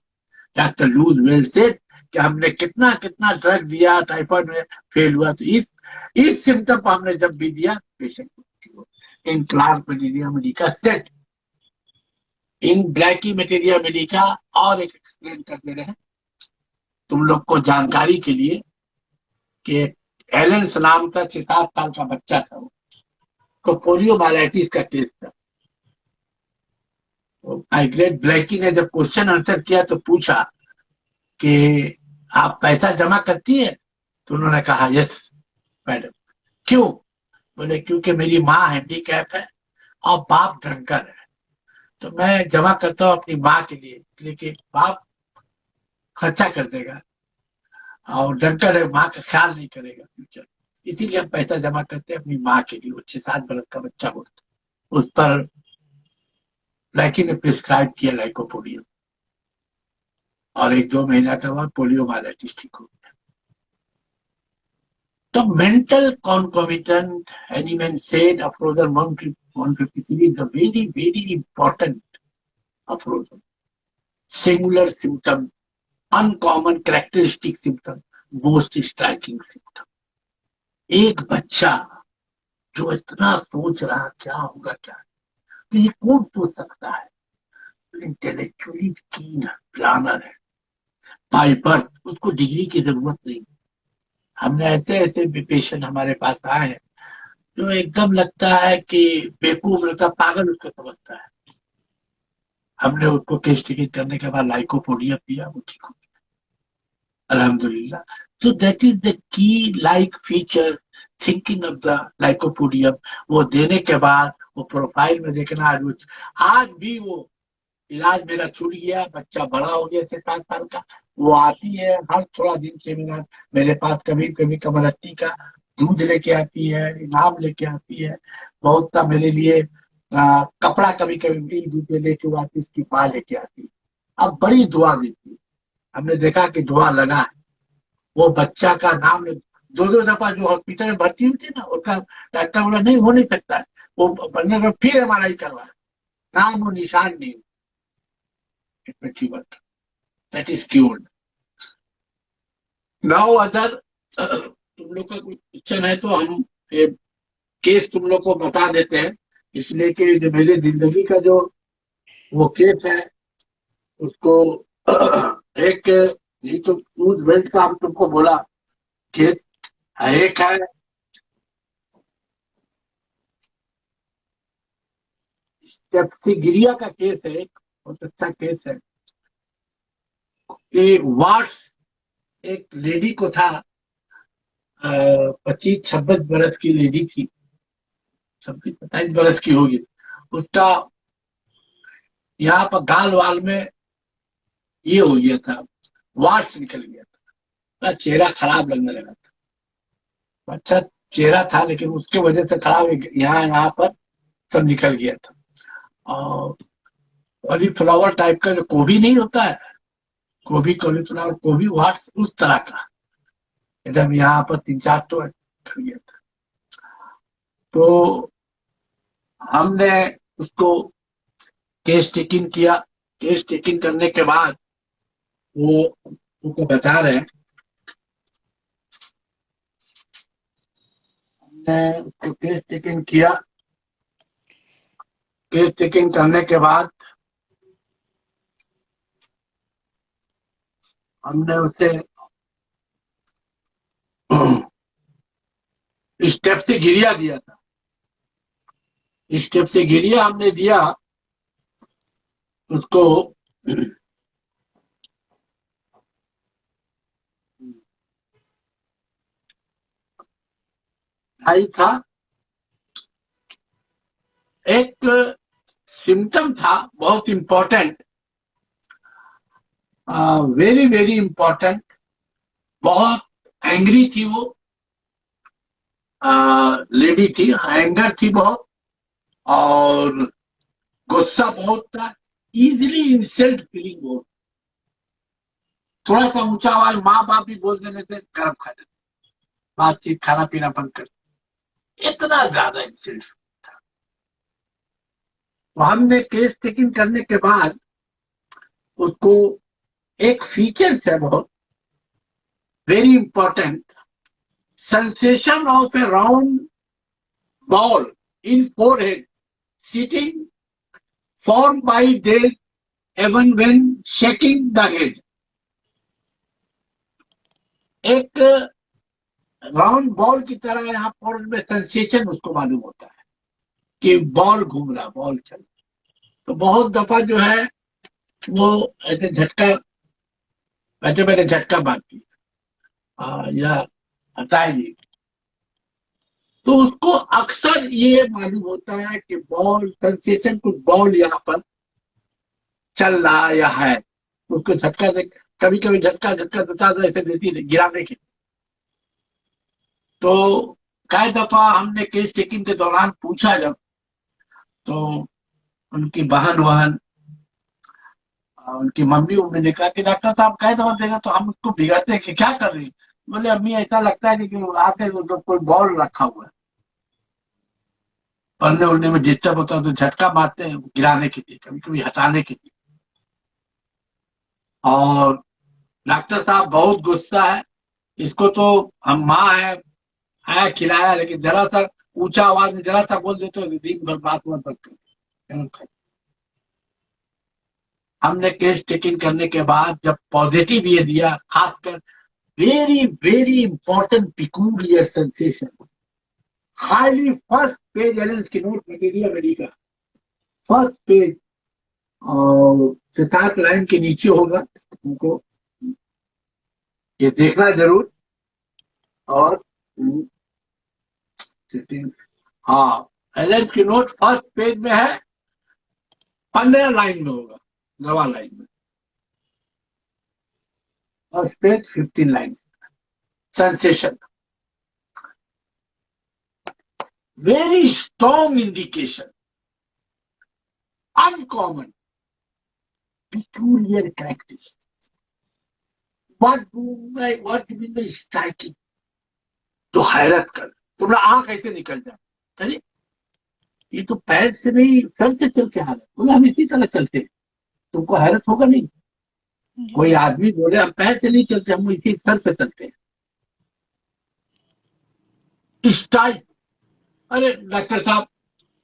डॉक्टर लूज वेल सेड कि हमने कितना कितना ड्रग दिया, टाइफाइड में फेल हुआ, तो इस सिम्टम पर हमने जब भी दिया पेशेंट को in class materia Medica set in Blackie materia Medica. और एक एक्सप्लेन कर दे रहे हैं तुम लोग को जानकारी के लिए कि एलन नाम था, 6-7 साल का बच्चा था, वो तो पोलियो माइलाइटिस का केस था। माइग्रेट ब्लैकी ने जब क्वेश्चन आंसर किया तो पूछा कि आप पैसा जमा करती है, तो उन्होंने कहा यस मैडम। क्यों? बोले क्योंकि मेरी माँ हैंडीकैप है और बाप ड्रंकर है, तो मैं जमा करता हूँ अपनी माँ के लिए, लेकिन बाप खर्चा कर देगा और ड्रंकर है, माँ का ख्याल नहीं करेगा फ्यूचर, इसीलिए हम पैसा जमा करते हैं अपनी माँ के लिए। वो 6-7 बरस का बच्चा होता, उस पर ब्लैकी ने प्रिस्क्राइब किया लाइकोपोडियम और 1-2 महीना के बाद पोलियो माइलाइटिस ठीक हो गया। तो mental concomitant Hahnemann said Afrozen 153 is a very, very important Afrozen. Singular symptom, uncommon characteristic symptom, most striking symptom. एक बच्चा जो इतना सोच रहा क्या होगा क्या, तो ये कौन सोच सकता है। इंटेलेक्चुअली कीन प्लानर है बाय बर्थ, उसको डिग्री की जरूरत नहीं। हमने ऐसे ऐसे भी पेशेंट हमारे पास आए हैं जो एकदम लगता है कि बेवकूफ, लगता पागल उसको समझता है। हमने उसको केस टिकट करने के बाद लाइकोपोडियम दिया, वो ठीक हो गया अल्हम्दुलिल्लाह। तो दैट इज द की like feature thinking of the lycopodium. वो देने के बाद वो प्रोफाइल में देखना, आज भी वो इलाज मेरा छूट गया, बच्चा बड़ा हो गया 6-7 साल का, वो आती है हर थोड़ा दिन सेमिनार मेरे पास, कभी कभी कमरट्टी का दूध लेके आती है, इनाम लेके आती है, बहुत सा मेरे लिए कपड़ा कभी कभी दूध लेके वो आती, इसकी माँ लेके आती है। अब बड़ी दुआ देती है, हमने देखा कि दुआ लगा है। वो बच्चा का नाम 2-2 दफा जो हॉस्पिटल में भर्ती हुई थी ना, उसका डॉक्टर बोला नहीं हो नहीं सकता है, वो बनने का फिर MRI करवाया, नाम वो निशान नहीं, that is cured. Now other तुम लोग का कोई क्वेश्चन है तो हम ये केस तुम लोग को बता देते हैं, इसलिए कि जो मेरे जिंदगी का जो वो केस है उसको एक ये तो वेल्ट का हम तुमको बोला केस, एक है स्टेप्सिगिरिया का केस है, एक बहुत अच्छा केस है कि वार्स एक लेडी को था, 25-26 बरस की लेडी थी, 26-27 बरस की होगी। उसका यहाँ पर गाल वाल में ये हो गया था, वार्स निकल गया था, चेहरा खराब लगने लगा था। अच्छा चेहरा था लेकिन उसके वजह से खराब, यहाँ यहाँ पर सब निकल गया था। और कॉलीफ्लावर टाइप का जो गोभी नहीं होता है, गोभी कॉलीफ्लावर गोभी वार्स उस तरह का, एकदम यहाँ पर 3-4 तो निकल गया था। तो हमने उसको केस टेकिंग किया। केस टेकिंग करने के बाद वो उनको बता रहे हैं, हमने उसको केस टेकिंग किया। केस टेकिंग करने के बाद हमने उसे स्टेप से गिरिया दिया था। स्टेप से गिरिया हमने दिया उसको। आई था, एक सिम्टम था बहुत इंपॉर्टेंट, वेरी वेरी इंपॉर्टेंट। बहुत एंग्री थी वो लेडी थी, एंगर थी बहुत, और गुस्सा बहुत था, इजिली इंसल्ट फीलिंग बहुत। थोड़ा सा ऊंचा आवाज माँ बाप भी बोल देने से गर्म खा देते, बातचीत खाना पीना बंद कर, इतना ज्यादा इंसल्ट। तो हमने केस टेकिंग करने के बाद उसको, एक फीचर है बहुत very important, sensation of a round ball in forehead sitting formed by days even when shaking the head। एक राउंड बॉल की तरह यहाँ फोrehead में सेंसेशन उसको मालूम होता है कि बॉल घूम रहा, बॉल चल रहा। तो बहुत दफा जो है वो ऐसे झटका, बैठे बैठे झटका मारती है या हटाएगी, तो उसको अक्सर ये मालूम होता है कि बॉल सेंसेशन, कुछ बॉल यहाँ पर चल रहा या है। उसको झटका दे, कभी कभी झटका झटका दुटा ऐसे देती है गिराने की। तो कई दफा हमने केस टेकिंग के दौरान पूछा जब, तो उनकी बहन वहन, उनकी मम्मी उम्मी ने कहा कि डॉक्टर साहब कई दफा देखा तो हम उसको बिगड़ते हैं कि क्या कर रही। बोले अम्मी ऐसा लगता है कि आके तो कोई बॉल रखा हुआ है, पढ़ने उड़ने में डिस्टर्ब होता है तो झटका मारते हैं गिराने के लिए, कभी कभी हटाने के लिए। और डॉक्टर साहब बहुत गुस्सा है, इसको तो हम माँ है, आया खिलाया, लेकिन जरा सा ऊंचा आवाज में जरा सा बोल देते तो दिन भर बात मत कर। हमने केस टेकिंग करने के बाद जब पॉजिटिव ये दिया, खासकर very very important peculiar sensation, highly first page Allen's key note material ready का फर्स्ट पेज, और 7 लाइन के नीचे होगा, तुमको ये देखना जरूर। और हाँ, एलेंस की नोट फर्स्ट पेज में है, 15 लाइन में होगा, 9 लाइन में, first page 15 line. Sensation very strong indication, uncommon peculiar characteristics. What do you mean by striking? तो हैरत कर, तुम्हारा आंख ऐसे निकल जाए, अरे ये तो पैर से नहीं सर से चल के आ रहा है। बोले हम इसी तरह चलते हैं, तुमको हैरत होगा नहीं। कोई आदमी बोले हम पैर से नहीं चलते, हम इसी सर से चलते हैं। स्ट्राइक, अरे डॉक्टर साहब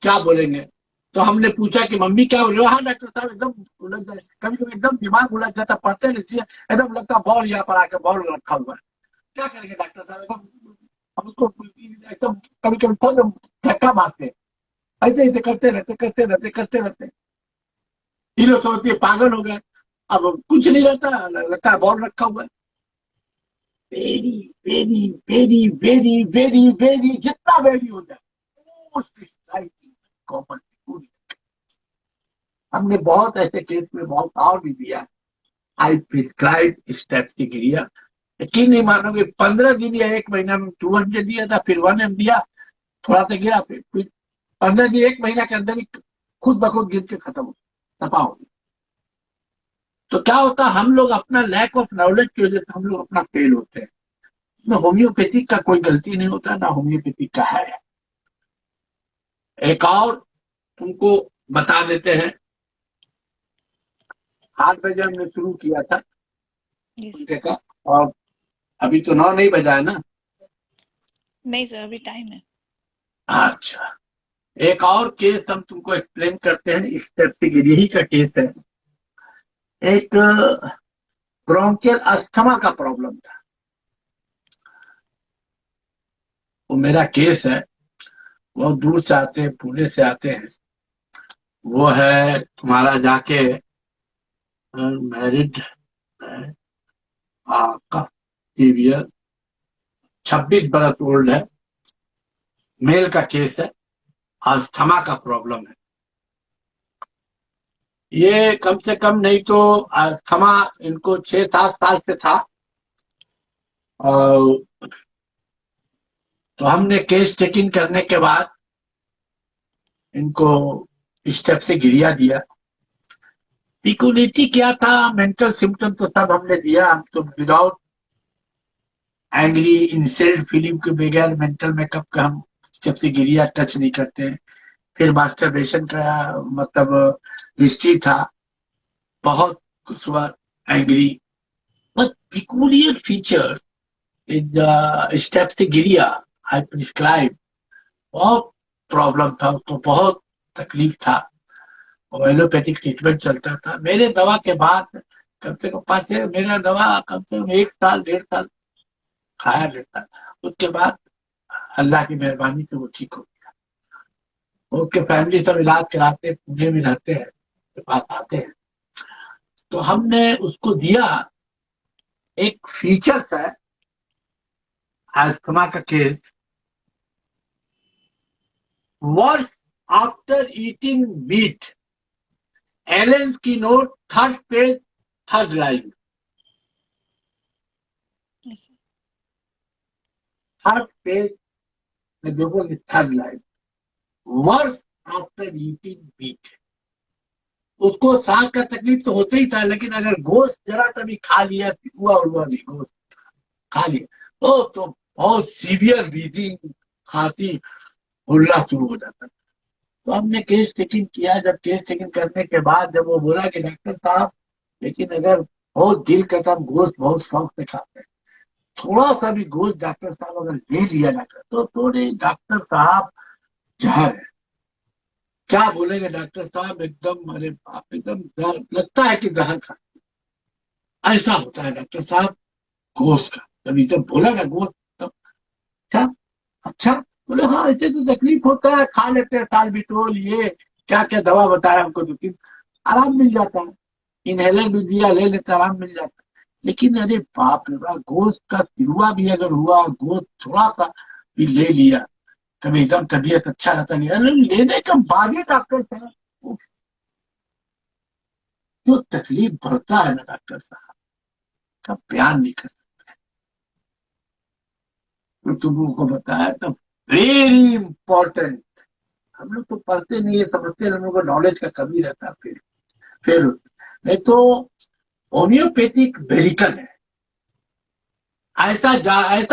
क्या बोलेंगे। तो हमने पूछा कि मम्मी क्या बोले। हाँ डॉक्टर साहब एकदम उलझ जाए, कभी कभी एकदम दिमाग उलझ जाता, पढ़ते रहती है एकदम लगता बॉल यहाँ पर आके बॉल रखा हुआ है, क्या करेंगे डॉक्टर साहब। एकदम हम उसको एकदम कभी कभी धक्का मारते हैं, ऐसे ऐसे करते रहते। ये लोग समझते हैं पागल हो गए, अब कुछ नहीं रहता, लगता है बॉल रखा हुआ है। Very very very very very very जितना वेरी हो जाए, मोस्ट स्ट्राइकिंग कॉमन। हमने बहुत ऐसे केस में बहुत और भी दिया, आई प्रिस्क्राइब स्टेप्सिगिरिया। यकीन नहीं मानोगे, 15 दिन या 1 महीना में 200 दिया था, फिर 1 दिया, थोड़ा सा गिरा, फिर 15 दिन 1 महीना के अंदर ही खुद ब खुद गिर के खत्म हो, सफा हो गया। तो क्या होता है, हम लोग अपना लैक ऑफ नॉलेज की वजह से हम लोग अपना फेल होते हैं। इसमें होम्योपैथिक का कोई गलती नहीं होता, ना होम्योपैथिक का है। एक और तुमको बता देते हैं, 8 बजे हमने शुरू किया था जी सर। उनके का, और अभी तो 9 नहीं बजा है ना। नहीं सर, अभी टाइम है। अच्छा, एक और केस हम तुमको एक्सप्लेन करते हैं, इस टाइप से यही का केस है। एक ब्रोंकियल अस्थमा का प्रॉब्लम था, वो मेरा केस है। बहुत दूर से आते हैं, पुणे से आते हैं। वो है तुम्हारा जाके मैरिड है, काफी 26 बरस ओल्ड है, मेल का केस है, अस्थमा का प्रॉब्लम है। ये कम से कम नहीं तो अस्थमा इनको 6-7 साल से था। और तो हमने केस टेकिंग करने के बाद इनको स्टेप से गिरिया दिया। पिकुलिटी क्या था, मेंटल सिम्टम तो सब हमने दिया। हम तो विदाउट एंग्री इंसल्ट फीलिंग के बगैर मेंटल मेकअप का हम स्टेप से गिरिया टच नहीं करते हैं। फिर मास्टरबेशन का मतलब हिस्ट्री था, बहुत कुछ angry, but peculiar features in the step से गिरिया आई प्रिस्क्राइब। बहुत प्रॉब्लम था उसको, बहुत तकलीफ था, और एलोपैथिक ट्रीटमेंट चलता था। मेरे दवा के बाद कम से कम 5 मेरा दवा कम से कम 1 साल 1.5 साल खाया रहता। उसके बाद अल्लाह की मेहरबानी से वो ठीक हो गया। उसके फैमिली सब इलाज कराते, पुणे में रहते हैं, के पास आते हैं। तो हमने उसको दिया, एक फीचर्स है अस्थमा का case, worse after eating meat, Allen key note, 3rd page, 3rd line. Yes, sir. 3rd page में देखोगे, 3rd line, worse after eating meat. उसको सांस का तकलीफ तो होता ही था, लेकिन अगर गोश्त जरा सा भी खा लिया, हुआ भी गोश्त खा लिया, तो बहुत सीवियर ब्रीदिंग, खांसी, हुल्ला शुरू हो जाता। तो हमने केस टेकिंग किया। जब केस टेकिंग करने के बाद जब वो बोला कि डॉक्टर साहब, लेकिन अगर बहुत दिल का हम गोश्त बहुत शौक से खाते हैं, थोड़ा सा भी गोश्त डॉक्टर साहब अगर ले लिया जाता तो थोड़े डॉक्टर साहब जहर है। क्या बोलेंगे डॉक्टर साहब, एकदम अरे बाप, एकदम लगता है कि जहर खा, ऐसा होता है डॉक्टर साहब गोश्त का। जब जब बोला ना गोश्त, तब अच्छा, अच्छा, बोले हाँ ऐसे तो तकलीफ होता है, खा लेते हैं साल्बिटोल, ये क्या क्या दवा बताया हमको, 2-3 आराम मिल जाता है। इनहेलर भी दिया, ले लेते आराम मिल जाता है। लेकिन अरे बाप रे बाप, गोश्त का सिरुआ भी अगर हुआ, गोश्त थोड़ा सा भी ले लिया, कभी एकदम तबीयत अच्छा रहता नहीं, अरे लेने के बाद ही डॉक्टर साहब, उफ, जो तकलीफ बढ़ता है ना डॉक्टर साहब, का बयान नहीं कर सकते। तो तुम लोगों को बताया तो वेरी इंपॉर्टेंट। हम लोग तो पढ़ते नहीं है, समझते हैं, हम लोग को नॉलेज का कमी रहता है। फिर नहीं तो होम्योपैथिक मेडिकल है। ऐसा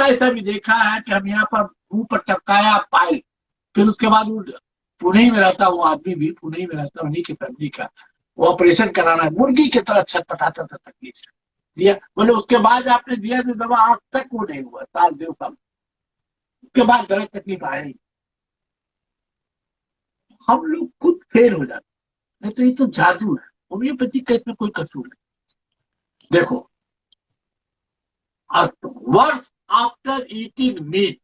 ऐसा भी देखा है कि हम यहाँ पर मुंह पर टपकाया पाइल, फिर उसके बाद वो पुणे ही में रहता, वो आदमी भी पुणे ही में रहता, उन्हीं की फैमिली का, वो ऑपरेशन कराना है, मुर्गी की तरह छटपटाता था तकलीफ से। दिया, बोले उसके बाद आपने दिया जो दवा, आज तक वो नहीं हुआ, साल 1.5 साल उसके बाद दर्द तकलीफ आया ही। हम लोग खुद फेल हो जाते। नहीं तो ये तो जादू है, होम्योपैथी का इसमें कोई कसूर नहीं। देखो, worse after eating meat,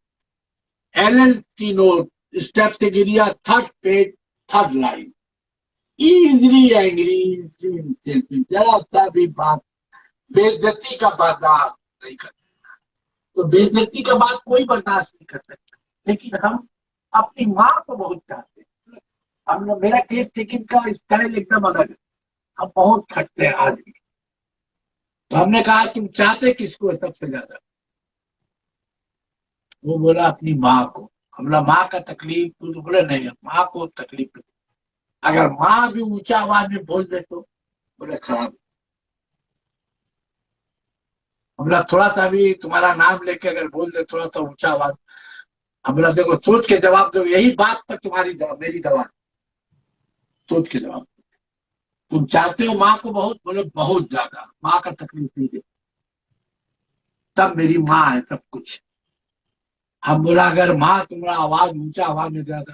Allen key note, staphysagria, 3rd page, 3rd line, easily angry, easily जरा सा भी बात, बेइज्जती का बर्दाश्त नहीं करते। तो बेइज्जती का बात कोई बर्दाश्त नहीं कर सकता, लेकिन हम अपनी माँ को बहुत चाहते हैं। हम लोग, मेरा केस टेकिंग का स्टाइल एकदम अलग है, हम बहुत खटते हैं आज भी। तो हमने कहा तुम चाहते किसको है सबसे ज्यादा? वो बोला अपनी माँ को। हमला माँ का तकलीफ, तो बोले नहीं माँ को तकलीफ नहीं। अगर माँ भी ऊंचा आवाज में बोल दे तो बोले खराब। हमला थोड़ा सा भी तुम्हारा नाम लेके अगर बोल दे थोड़ा सा ऊंचा आवाज, हमला देखो सोच के जवाब दो, यही बात पर तुम्हारी जवाब मेरी दवा, सोच के जवाब। तुम चाहते हो माँ को बहुत, बोले बहुत ज्यादा, माँ का तकलीफ नहीं दे, तब मेरी माँ है सब कुछ। हम बोला अगर माँ तुम्हारा आवाज ऊंचा आवाज में ज्यादा,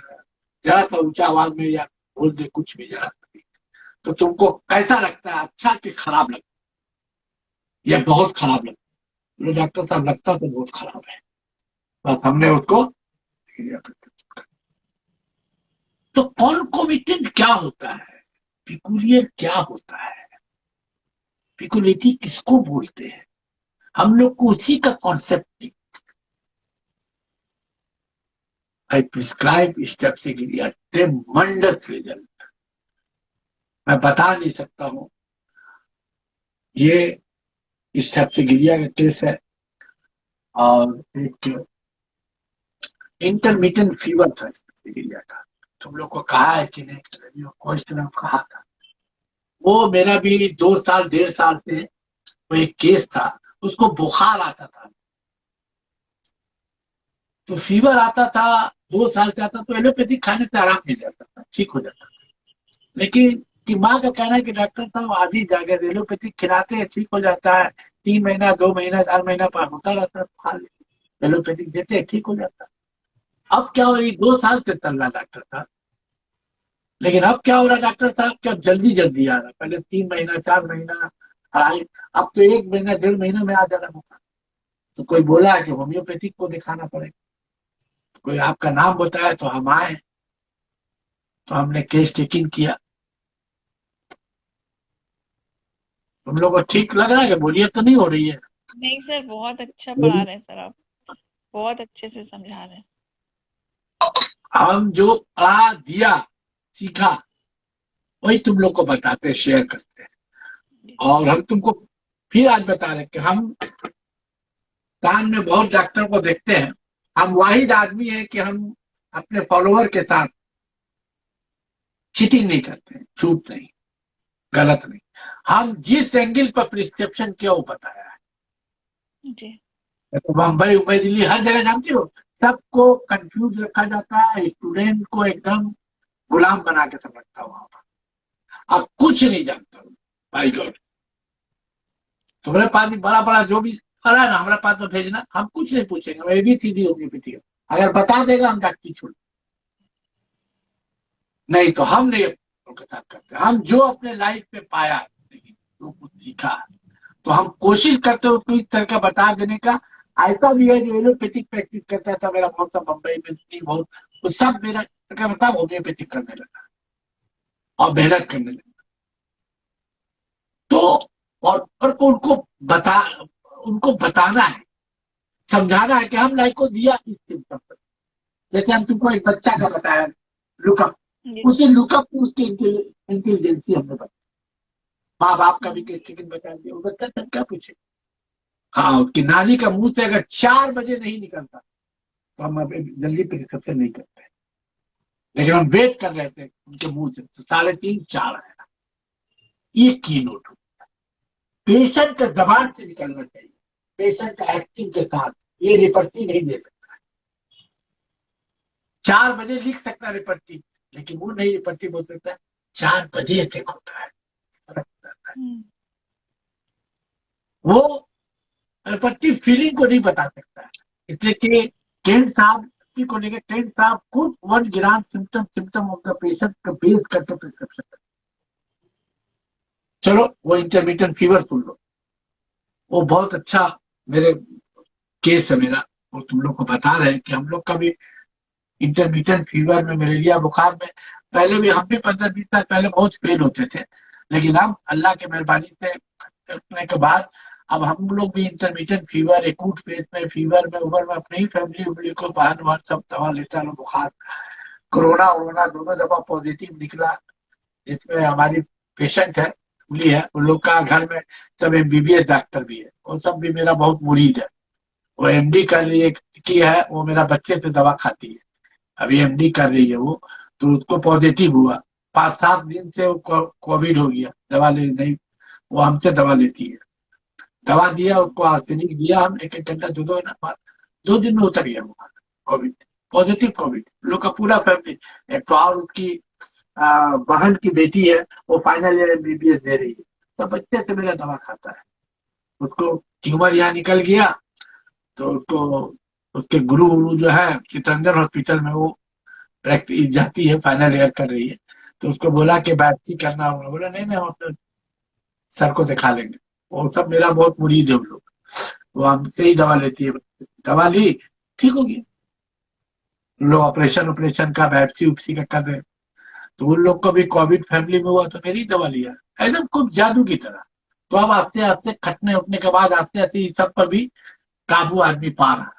जरा सा ऊंचा आवाज में या बोल दे कुछ भी जरा सा भी, तो तुमको कैसा लगता है, अच्छा कि खराब लगता है? ये बहुत खराब लगता है। बोले डॉक्टर साहब लगता तो बहुत खराब है। बस हमने उसको। तो कॉन्कोमिटेंट क्या होता है, पिकुलियर क्या होता है, पिकुलिटी किसको बोलते हैं, हम लोग को उसी का कॉन्सेप्ट नहीं। आई प्रिस्क्राइब स्टेप्सिलिया ट्रेमेंडस रिजल्ट, मैं बता नहीं सकता हूं। ये स्टेप्सिलिया का केस है, और एक इंटरमीडिएट फीवर था स्टेप्सिलिया का। तुम लोग को कहा है कि नहीं, क्वेश्चन में कहा था। वो मेरा भी 2 साल 1.5 साल से वो एक केस था, उसको बुखार आता था, तो फीवर आता था, 2 साल से आता, तो एलोपैथिक खाने से आराम मिल जाता था, ठीक हो जाता था। लेकिन कि माँ का कहना है कि डॉक्टर साहब आधी जाकर एलोपैथिक खिलाते हैं ठीक हो जाता है, 3 महीना 2 महीना 4 महीना पर होता रहता है बुखार, एलोपैथिक देते हैं ठीक हो जाता है। अब क्या हो रही, 2 साल से चल रहा डॉक्टर साहब, लेकिन अब क्या हो रहा डॉक्टर साहब, क्या जल्दी जल्दी आ रहा, पहले 3 महीना 4 महीना आए, अब तो 1 महीना 1.5 महीना में आ जा रहा बुखार। तो कोई बोला है कि होम्योपैथिक को दिखाना पड़ेगा, तो कोई आपका नाम बताया तो हम आए, तो हमने केस टेकिंग किया। तुम लोग को ठीक लग रहा है कि बोरियत तो नहीं हो रही है? नहीं सर, बहुत अच्छा पढ़ा रहे हैं सर आप, बहुत अच्छे से समझा रहे हैं। हम जो पढ़ा दिया सीखा वही तुम लोग को बताते हैं, शेयर करते हैं। जी। और हम तुमको फिर आज बता रहे हैं कि हम कान में बहुत डॉक्टर को देखते हैं, हम वाहिद आदमी है कि हम अपने फॉलोअर के साथ चीटिंग नहीं करते हैं, झूठ नहीं, गलत नहीं। हम जिस एंगल पर प्रिस्क्रिप्शन किया वो बताया है। जी। तो बम्बई उम्बई दिल्ली हर जगह जानती हो, सबको कंफ्यूज रखा जाता है, स्टूडेंट को एकदम गुलाम बना के समझता हूँ वहां पर। अब कुछ नहीं जानता हूँ, बाई गॉड। तुम्हारे पास भी बड़ा बड़ा जो भी करा है ना, हमारे पास तो भेजना, हम कुछ नहीं पूछेंगे, वो ABCD होम्योपैथी है। अगर बता देगा हम डॉक्टरी छोड़, नहीं तो हम नहीं उनके साथ करते। हम जो अपने लाइफ में पाया, नहीं, जो कुछ सीखा, तो हम कोशिश करते हैं उसको इस तरह का बता देने का। ऐसा भी है जो एलोपैथिक प्रैक्टिस करता था मेरा बहुत सा बम्बई में, नहीं बहुत, तो सब मेरा सब होम्योपैथिक करने लगा और मेहनत करने लगा। तो और को उनको बता, उनको बताना है, समझाना है कि हम लाइफ को दिया किस सिम्टम पर। जैसे हम तुमको एक बच्चा का बताया लुकअप, जी। उसे लुकअप की उसकी इंटेलिजेंसी हमने बताया। माँ बाप का भी केस टेकन बता दिया, वो बच्चा तब क्या पूछे। हाँ, उसकी नानी का मुंह से अगर 4 बजे नहीं निकलता तो हम अभी जल्दी प्रिस्क्रिप्शन नहीं करते, लेकिन हम वेट कर रहे थे उनके मुंह से, तो 3:30 4 है। ये की नोट हो, पेशेंट का जबान से निकलना चाहिए, पेशेंट का एक्टिंग के साथ, ये रिपर्टी नहीं दे सकता। 4 बजे लिख सकता है रिपर्टी, लेकिन वो नहीं रिपर्टी बोल सकता, 4 बजे अटैक होता है, फर्क पड़ता है। हम्म। वो रिपर्टी फीलिंग को नहीं बता सकता है, इसलिए कि ट्रेंड साहब को लेकर ट्रेंड साहब खुद 1 gram symptom symptom of the patient का बेस करके प्रिस्क्रिप्शन। चलो वो इंटरमीडिएट फीवर सुन लो, वो बहुत अच्छा मेरे केस है मेरा, वो तुम लोग को बता रहे हैं कि हम लोग का भी इंटरमीडिएट फीवर में, मलेरिया बुखार में, पहले भी हम भी 15-20 साल पहले बहुत फेल होते थे, लेकिन अब अल्लाह की मेहरबानी से करने के बाद अब हम लोग भी इंटरमीडिएट फीवर, एक्यूट फेज में फीवर में उम्र में अपनी ही फैमिली उमली को बाहर बाहर सब दवा लेता रहा, बुखार कोरोना वोरोना दोनों दफा पॉजिटिव निकला। इसमें हमारी पेशेंट है, फैमिली है, उन लोग का घर में सब एमबीबीएस डॉक्टर भी है, वो सब भी मेरा बहुत मुरीद है। वो एमडी कर रही है, की है, वो मेरा बच्चे से दवा खाती है, अभी एमडी कर रही है वो। तो उसको पॉजिटिव हुआ, 5-7 दिन से वो कोविड हो गया, दवा ले नहीं, वो हमसे दवा लेती है। दवा दिया उसको, आर्सेनिक दिया हम, 1-1 घंटा 2-2 घंटा बाद, 2 दिन में उतर गया वो कोविड, पॉजिटिव कोविड। लोग का पूरा फैमिली। एक तो और उसकी बहन की बेटी है, वो फाइनल ईयर एमबीबीएस दे रही है, तो बच्चे से मेरा दवा खाता है। उसको ट्यूमर यहाँ निकल गया, तो उसको उसके गुरु जो है चितरंजन हॉस्पिटल में, वो प्रैक्टिस जाती है, फाइनल ईयर कर रही है, तो उसको बोला कि बायोप्सी करना होगा, बोला नहीं नहीं हम अपने सर को दिखा लेंगे। वो सब मेरा बहुत मुरीद है वो लोग, वो हमसे ही दवा लेती है। दवा ली, ठीक हो गया। लोग ऑपरेशन ऑपरेशन का बायोप्सी उपसी का कर रहे हैं, तो उन लोग को भी कोविड फैमिली में हुआ तो मेरी दवा लिया, एकदम कुछ जादू की तरह। तो अब आस्ते आस्ते खटने उठने के बाद आस्ते आस्ते इस सब पर भी काबू आदमी पा रहा है।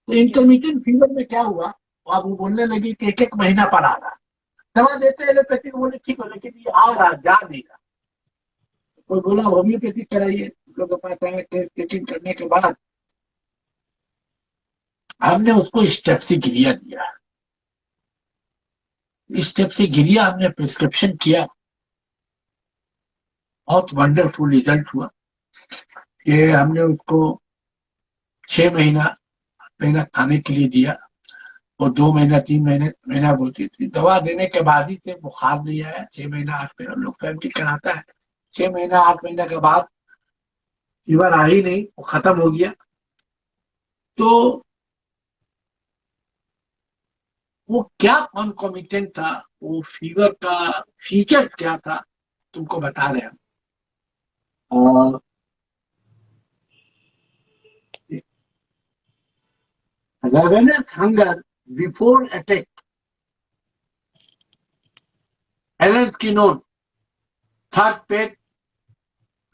तो इंटरमीडिएट फीवर में क्या हुआ, अब वो बोलने लगी कि 1-1 महीना पर आ रहा, दवा देते एलोपैथी बोले ठीक हो, लेकिन ये आ रहा जा नहीं रहा। कोई बोला होम्योपैथी कराइए, लोग के पास आए, टेस्ट टेकिंग करने के बाद हमने उसको स्टेप्सिगिरिया दिया। स्टेप्सिगिरिया हमने प्रिस्क्रिप्शन किया, बहुत वंडरफुल रिजल्ट हुआ। ये हमने उसको 6 महीना महीना खाने के लिए दिया, वो 2 महीना 3 महीना बोलती थी। दवा देने के बाद ही से बुखार नहीं आया, 6 महीना 8 महीना लोग फैमिली कराता है, 6 महीना 8 महीना के बाद फीवर आ ही नहीं, वो खत्म हो गया। तो वो क्या कॉन्कोमिटेंट था, वो फीवर का फीचर्स क्या था, तुमको बता रहे हैं। और ravenous hunger before attack, Allen key note, 3rd page,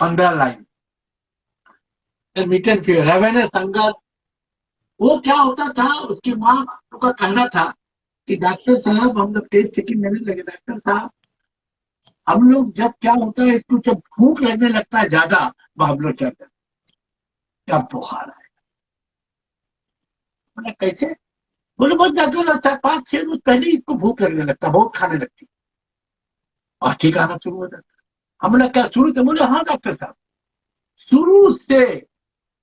15 line. Intermittent fever, ravenous hunger, वो क्या होता था, उसकी माँ का कहना था कि डॉक्टर साहब हम लोग टेस्ट चेकिंग करने लगे, डॉक्टर साहब हम लोग जब क्या होता है, इसको जब भूख लगने लगता है ज्यादा, वो हम लोग क्या करते हैं, क्या बुखार है। बोला कैसे, बोले बहुत ज्यादा लगता है, 5-6 रोज पहले ही इसको भूख लगने लगता, बहुत खाने लगती और ठीक आना शुरू हो जाता। हमने क्या शुरू से, बोले हाँ डॉक्टर साहब शुरू से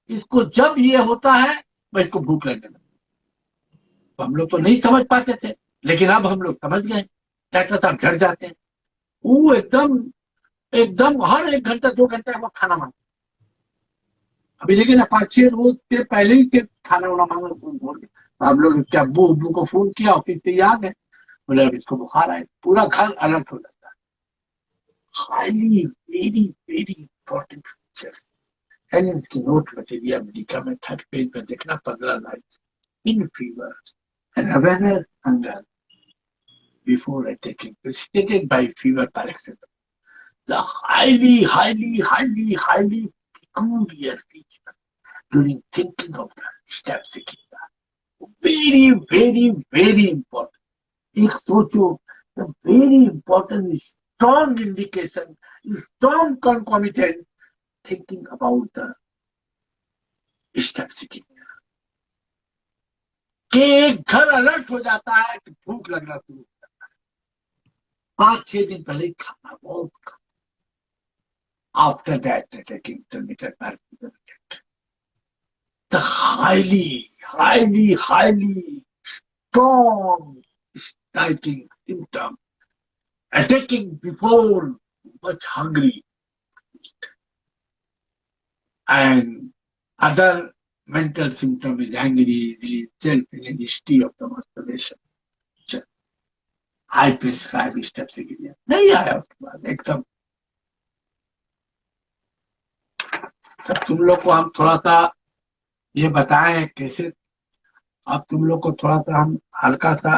इसको जब ये होता है मैं इसको भूख लगने लगता। तो हम लोग तो नहीं समझ पाते थे, लेकिन अब हम लोग समझ गए, डॉक्टर साहब डर जाते हैं। वो एकदम एकदम हर 1 घंटा 2 घंटा वो खाना मांगते। अभी देखिए ना, 5-6 रोज से पहले ही से खाना वाना मांगना बोल के, हम लोग क्या अब्बू अब्बू को फोन किया, ऑफिस से याद है, बोले अब इसको बुखार आए, पूरा घर अलर्ट हो जाता है। Highly very very important features. Helens की नोट मटेरिया अमेरिका में 3rd पेज में देखना, 15 line. In fever and awareness hunger before attacking, precipitated by fever paroxysm. The highly peculiar feature during thinking of the steps taking. Very important. एक सोचो, the very important strong indication, strong concomitant thinking about the steps taking. कि एक घर alert हो जाता है कि भूख लगना शुरू, 5-6 दिन पहले खाना बहुत खाना। After that, taking intermittent fasting, the highly strong striking symptom, attacking before much hungry, and other mental symptom is angry, easily self-feeling, history of the masturbation. I prescribe steps again. नहीं आया उसके बाद एकदम। तब तुम लोग को हम थोड़ा सा ये बताएं कैसे, अब तुम लोग को थोड़ा सा हम हल्का सा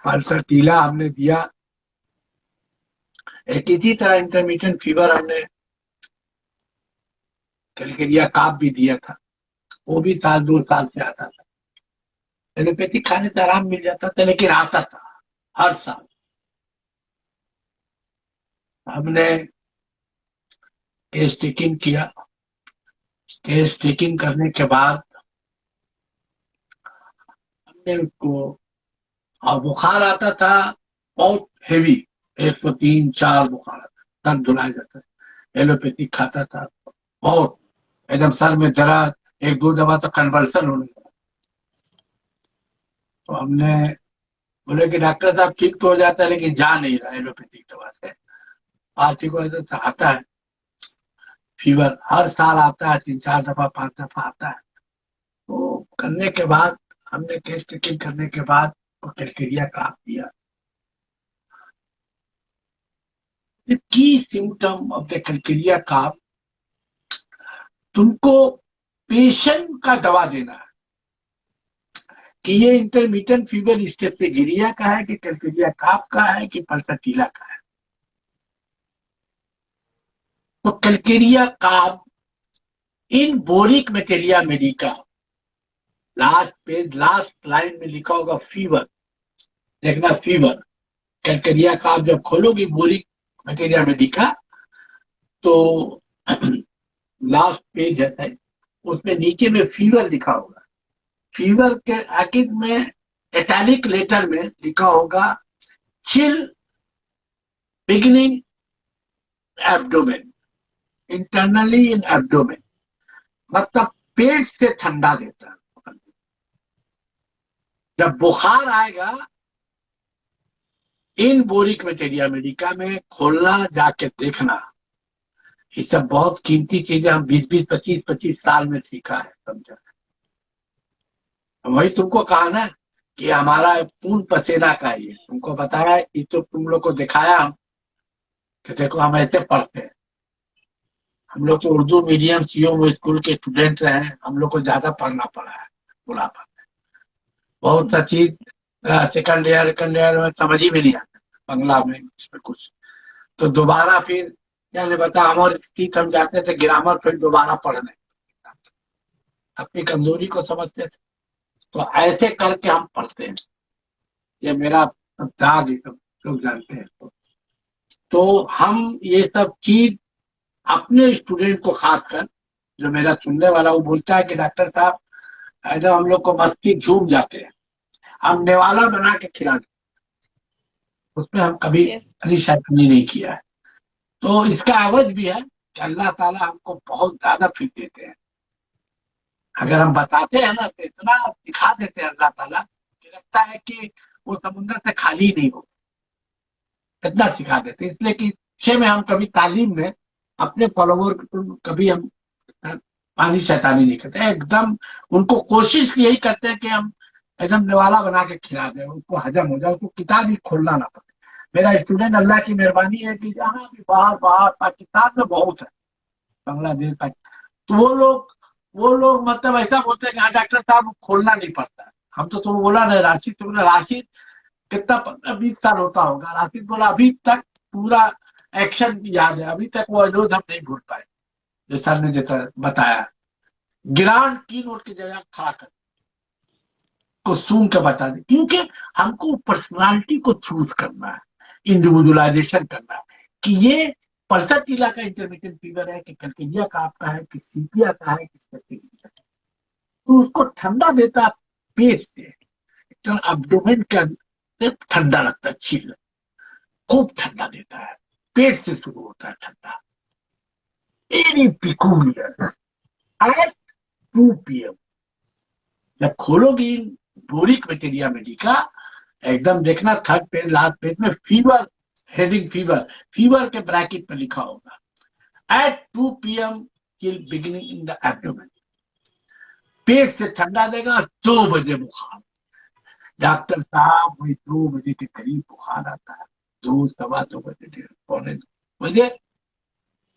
पल्सटीला हमने दिया, एक इसी तरह इंटरमीडिएट फीवर हमने कैलकेरिया काप भी दिया था, वो भी 1-2 साल से आता था। एलोपैथी खाने से आराम मिल जाता था, लेकिन आता था। हर साल हमने केस टेकिंग किया। केस टेकिंग करने के बाद हमने उसको, और बुखार आता था बहुत हेवी, 103-104 बुखार आता, सर धुलाया जाता, एलोपैथिक खाता था बहुत, एकदम सर में दर्द, एक दो दफा तो कन्वर्सन होने लगा। तो हमने बोले कि डॉक्टर साहब ठीक तो हो जाता है लेकिन जा नहीं रहा एलोपैथिक दवा से, आज ठीक हो जाता आता है फीवर, हर साल आता है, 3-4 दफा 5 दफा आता है। तो करने के बाद, हमने केस टेकिंग करने के बाद वो कैलकेरिया काट दिया। The key symptom of the calcaria cough, तुमको पेशेंट का दवा देना है कि ये इंटरमीडिएट फीवर स्टेप्सिगिरिया का है कि कैलकेरिया काफ का है कि पल्सटीला का है। तो कैलकेरिया काफ in Boericke materia medica, last page last line में लिखा होगा फीवर, देखना फीवर, कैलकेरिया काफ जब खोलोगी बोरिक मटेरिया मेडिका तो लास्ट पेज है, उसमें नीचे में फीवर लिखा होगा, फीवर के आखिर में इटैलिक लेटर में लिखा होगा चिल बिगिनिंग एब्डोमेन, इंटरनली इन एब्डोमेन, मतलब पेट से ठंडा देता है। जब बुखार आएगा इन बोरिक मटेरिया मेडिका में खोलना, जाके देखना, ये सब बहुत कीमती चीजें हम 20-20, 25-25 साल में सीखा है, समझा। वही तुमको कहा ना कि हमारा खून पसीना का ही है, तुमको बताया, ये तो तुम लोग को दिखाया हम कि देखो हम ऐसे पढ़ते हैं। हम लोग तो उर्दू मीडियम सीओ स्कूल के स्टूडेंट रहे हैं, हम लोग को ज्यादा पढ़ना पड़ा है बुढ़ापा में। बहुत सा चीज सेकंड ईयर में समझ ही में नहीं आता, बंगला में इसमें कुछ, तो दोबारा फिर क्या बता, हमारे स्थित हम जाते थे ग्रामर, फिर दोबारा पढ़ने, अपनी कमजोरी को समझते थे। तो ऐसे करके हम पढ़ते हैं, ये मेरा दाग है, सब लोग जानते हैं। तो हम ये सब चीज अपने स्टूडेंट को, खासकर जो मेरा सुनने वाला, वो बोलता है कि डॉक्टर साहब ऐसा हम लोग को मस्ती झूम जाते हैं, हम नेवाला बना के खिला दें, उसमें हम कभी यस। शैतानी नहीं किया है। तो इसका एवज भी है कि अल्लाह ताला हमको बहुत ज्यादा फिर देते हैं। अगर हम बताते हैं ना तो इतना दिखा देते हैं अल्लाह ताला कि लगता है कि वो समुद्र से खाली ही नहीं हो, इतना सिखा देते हैं। इसलिए कि छे में हम कभी तालीम में अपने फॉलोवर को कभी हम पानी शैतानी नहीं करते, एकदम उनको कोशिश यही करते हैं कि हम एकदम निवाला बना के खिला दें, उनको हजम हो जाए, उसको किताब ही खोलना ना पड़े। मेरा स्टूडेंट, अल्लाह की मेहरबानी है कि जहाँ भी बाहर बाहर पाकिस्तान में बहुत है, बांग्लादेश पाकिस्तान, तो वो लोग मतलब ऐसा बोलते हैं कि हाँ डॉक्टर साहब खोलना नहीं पड़ता है। हम तो बोला ना राशिद, तो बोला राशिद कितना 15-20 साल होता होगा, राशिद बोला अभी तक पूरा एक्शन याद है, अभी तक वो अनुरोध हम नहीं भूल पाए जो सर ने जैसा बताया, गिरान की नोट की जगह खड़ा कर को सूंघ के बता दे, क्योंकि हमको पर्सनालिटी को चूज करना है, इंडिविजुअलाइजेशन करना है कि ये पल्टा टीला का इंटरमीडिएट फीवर है कि कैलकेरिया का आपका है कि सीपिया का है कि स्पेसिफिक है। तो उसको ठंडा देता पेट से, एब्डोमेन के अंदर ठंडा लगता है, छील खूब ठंडा देता है, पेट से शुरू होता है ठंडा। एनी पिकूलियर एट 2 PM जब खोलोगी बोरिक मटेरिया मेडिका, एकदम देखना थर्ड पेज लास्ट पेज में फीवर, हेडिंग फीवर, फीवर के ब्रैकेट में लिखा होगा at 2 PM till beginning in the abdomen, पेट से ठंडा देगा, 2 बजे बुखार। डॉक्टर साहब वही 2 बजे के करीब बुखार आता है, 2, 2:15, 2:45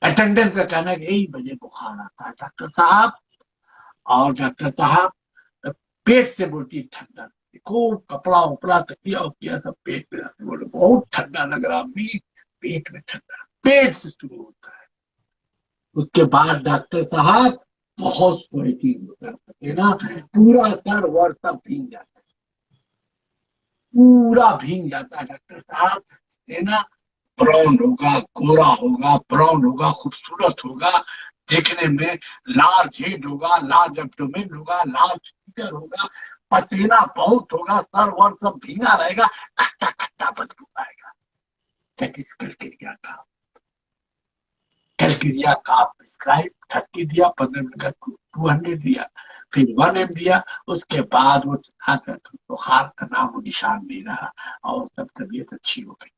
अटेंडेंस का कहना है कि 1 बजे बुखार आता है डॉक्टर साहब, और डॉक्टर साहब पेट से बोलती ठंडा, खूब कपड़ा उपड़ा तकिया उकिया सब पेट पे रखते, बोले बहुत ठंडा लग रहा अम्मी, पेट में ठंडा, पेट से शुरू होता है। उसके बाद डॉक्टर साहब बहुत स्वेटिंग होता है ना, पूरा सर वर सब भीग जाता पूरा भीग जाता है डॉक्टर साहब, है ना। ब्राउन होगा, गोरा होगा, ब्राउन होगा, खूबसूरत होगा देखने में, लार्ज हेड होगा, लार्ज एब्डोमेन होगा, लार्ज फिगर होगा, पसीना बहुत होगा, सर वर सब भीगा रहेगा, खट्टा खट्टा बदबू आएगा। दैट इज क्राइटेरिया का। क्राइटेरिया का प्रिस्क्राइब 30 दिया, 15 मिनट का 200 दिया, फिर 1 M दिया। उसके बाद वो बुखार का नाम निशान नहीं रहा और तब तबीयत अच्छी हो गई,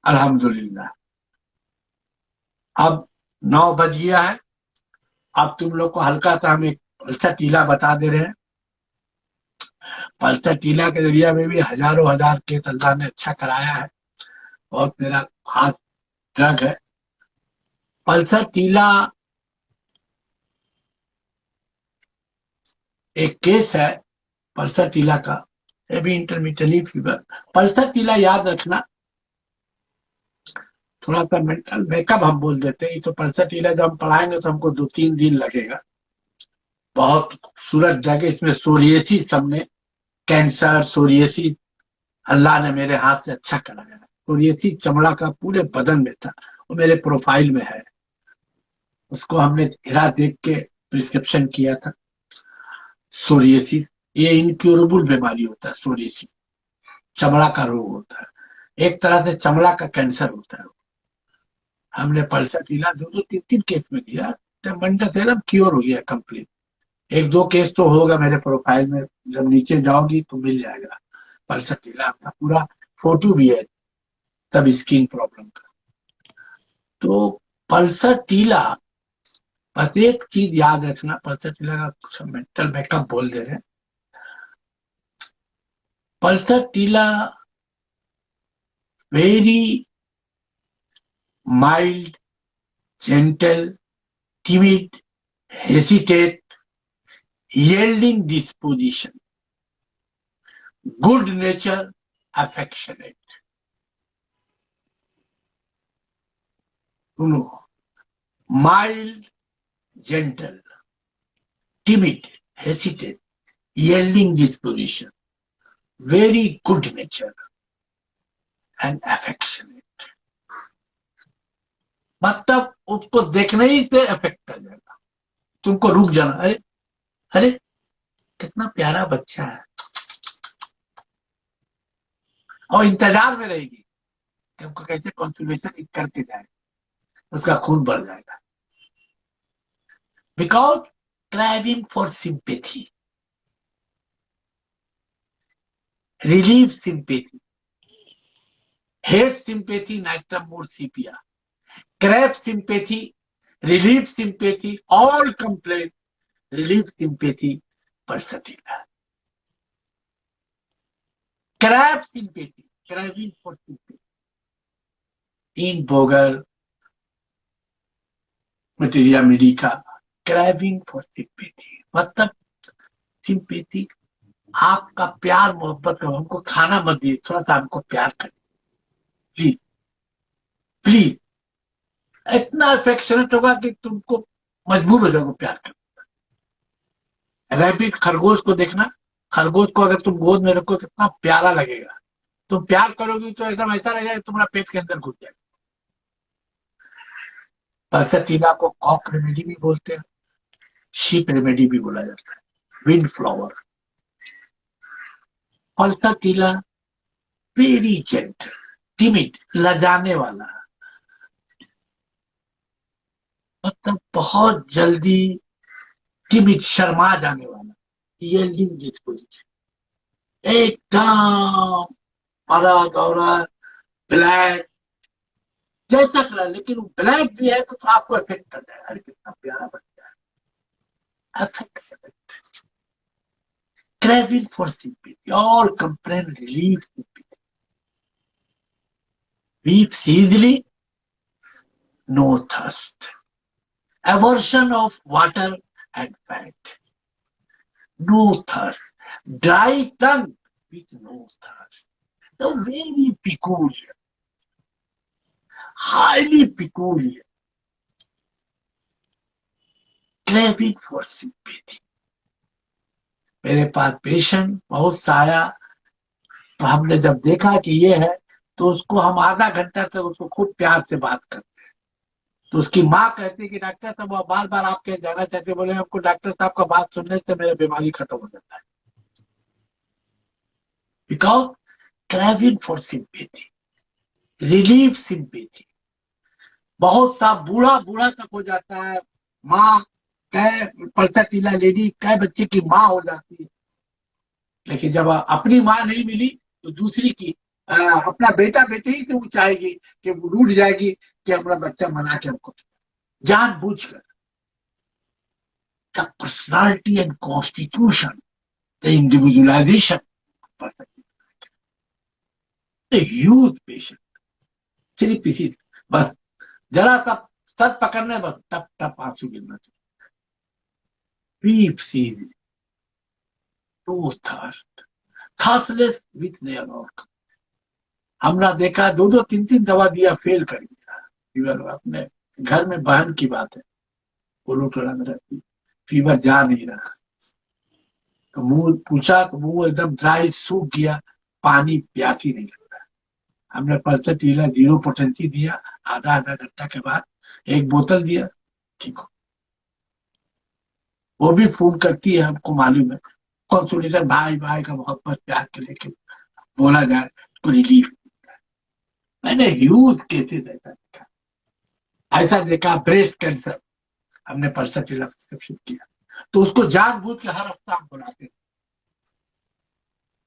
अल्हम्दुलिल्लाह। अब 9 बज गया है। अब तुम लोग को हल्का सा हम एक पल्सर टीला बता दे रहे हैं। पल्सर टीला के जरिए में भी हजारों हजार केस अल्लाह ने अच्छा कराया है। बहुत मेरा खास ड्रग है पल्सर टीला। एक केस है पल्सर टीला का, ये भी इंटरमिटेंट फीवर। पल्सर टीला याद रखना, थोड़ा सा मेंटल मेकअप हम बोल देते हैं। तो पल्सर टीला जब हम पढ़ाएंगे तो हमको 2-3 दिन लगेगा। बहुत खूबसूरत जगह, इसमें सोरियासिस, हमने कैंसर सोरियासिस अल्लाह ने मेरे हाथ से अच्छा कराया है। सोरियासिस चमड़ा का पूरे बदन में था, वो मेरे प्रोफाइल में है। उसको हमने हीरा देख के प्रिस्क्रिप्शन किया था। सोरियासिस ये इनक्योरेबल बीमारी होता है। सोरियासिस चमड़ा का रोग होता है, एक तरह से चमड़ा का कैंसर होता है। हमने पल्सर टीला 2-2, 3-3 केस में दिया, तब मंडा से एकदम क्योर हो गया कंप्लीट। 1-2 केस तो होगा मेरे प्रोफाइल में, जब नीचे जाओगी तो मिल जाएगा। पल्सर टीला का पूरा फोटो भी है तब स्किन प्रॉब्लम का। तो पल्सर टीला, बस एक चीज याद रखना, पल्सर टीला का कुछ मेंटल बैकअप बोल दे रहे हैं। पल्सर टीला very mild, gentle, timid, hesitate, yielding disposition, good nature, affectionate. सुनो, mild, gentle, timid, hesitate, yielding disposition, very good nature and affectionate. मतलब उसको देखने ही से अफेक्ट कर जाएगा, तुमको रुक जाना, अरे अरे कितना प्यारा बच्चा है, और इंतजार में रहेगी कि हमको कैसे कॉन्सुलेशन करके जाए, उसका खून बढ़ जाएगा। Because craving for sympathy, relieve sympathy, hate sympathy, nitromore sepia, crave sympathy, relieve sympathy, all complain, relieve sympathy, versatile. Crave sympathy, craving for sympathy. In Boger, Materia Medica, craving for sympathy. मतलब sympathy, आपका प्यार मोहब्बत का, हमको खाना मत दिए, थोड़ा सा हमको प्यार करें प्लीज प्लीज। इतना अफेक्शनेट होगा कि तुमको मजबूर हो जाओगे प्यार करने। रैबिट, खरगोश को देखना, खरगोश को अगर तुम गोद में रखो कितना प्यारा लगेगा। तुम प्यार करोगी तो एकदम ऐसा लगेगा तुम्हारा पेट के अंदर घुस जाएगा। पल्सर को कॉक रेमेडी भी बोलते हैं, शीप रेमेडी भी बोला जाता है, विंड फ्लावर। पल्सर वेरी जेंटल, टिमिड, लजाने वाला, मतलब बहुत जल्दी टिमिड, शर्मा जाने वाला, यील्डिंग डिस्पोजिशन, एकदम हरा गौरा ब्लैक जैसा कलर, लेकिन वो ब्लैक भी है तो आपको इफेक्ट कर जाएगा। अरे कितना प्यारा बच्चा है, affect, craving for sympathy, all complain, relieve sympathy, weeps easily, no thirst, aversion of water and fat, no thirst, dry tongue with no thirst, the very peculiar, highly peculiar, craving for sympathy। मेरे पास patient बहुत साया तो हमने जब देखा कि ये है, तो उसको हम आधा घंटा तक उसको खूब प्यार से बात कर। तो उसकी माँ कहती कि डॉक्टर साहब वो बार बार आपके जाना चाहते, बोले हमको डॉक्टर साहब का बात सुनने से मेरा बीमारी खत्म हो जाता है। Because craving for sympathy, relief sympathy. बहुत सा बूढ़ा बूढ़ा तक हो जाता है, माँ कै पल्सर टीला लेडी कै बच्चे की माँ हो जाती है, लेकिन जब अपनी माँ नहीं मिली तो दूसरी की अपना बेटा बेटे ही से वो चाहेगी कि वो रूठ जाएगी कि अपना बच्चा मना के हमको जानबूझ कर। The personality and constitution, the individualisation, huge patient, सिर्फ इसी बस जरा सा सर पकड़ने बस टप टप आंसू गिरना चाहिए। Deep season, no thirst, thirstless with near organ। हमने देखा दो दो तीन तीन दवा दिया, फेल कर दिया फीवर। अपने घर में बहन की बात है, वो रोटोड़ा में रहती, फीवर जा नहीं रहा, तो मुंह पूछा तो मुंह एकदम ड्राई सूख गया, पानी प्यास ही नहीं लगता। हमने पल्सर टीला 0 पोटेंसी दिया, आधा आधा घंटा के बाद एक बोतल दिया, ठीक हो। वो भी फोन करती है, हमको मालूम है, कंसोलेशन भाई भाई का मोहब्बत प्यार के लेके बोला जाए तो रिलीफ। मैंने ह्यूज केसेस ऐसा देखा, ऐसा देखा ब्रेस्ट कैंसर, हमने परसटिला प्रिस्क्रिप्शन किया तो उसको जानबूझ के हर हफ्ता हम बुलाते थे।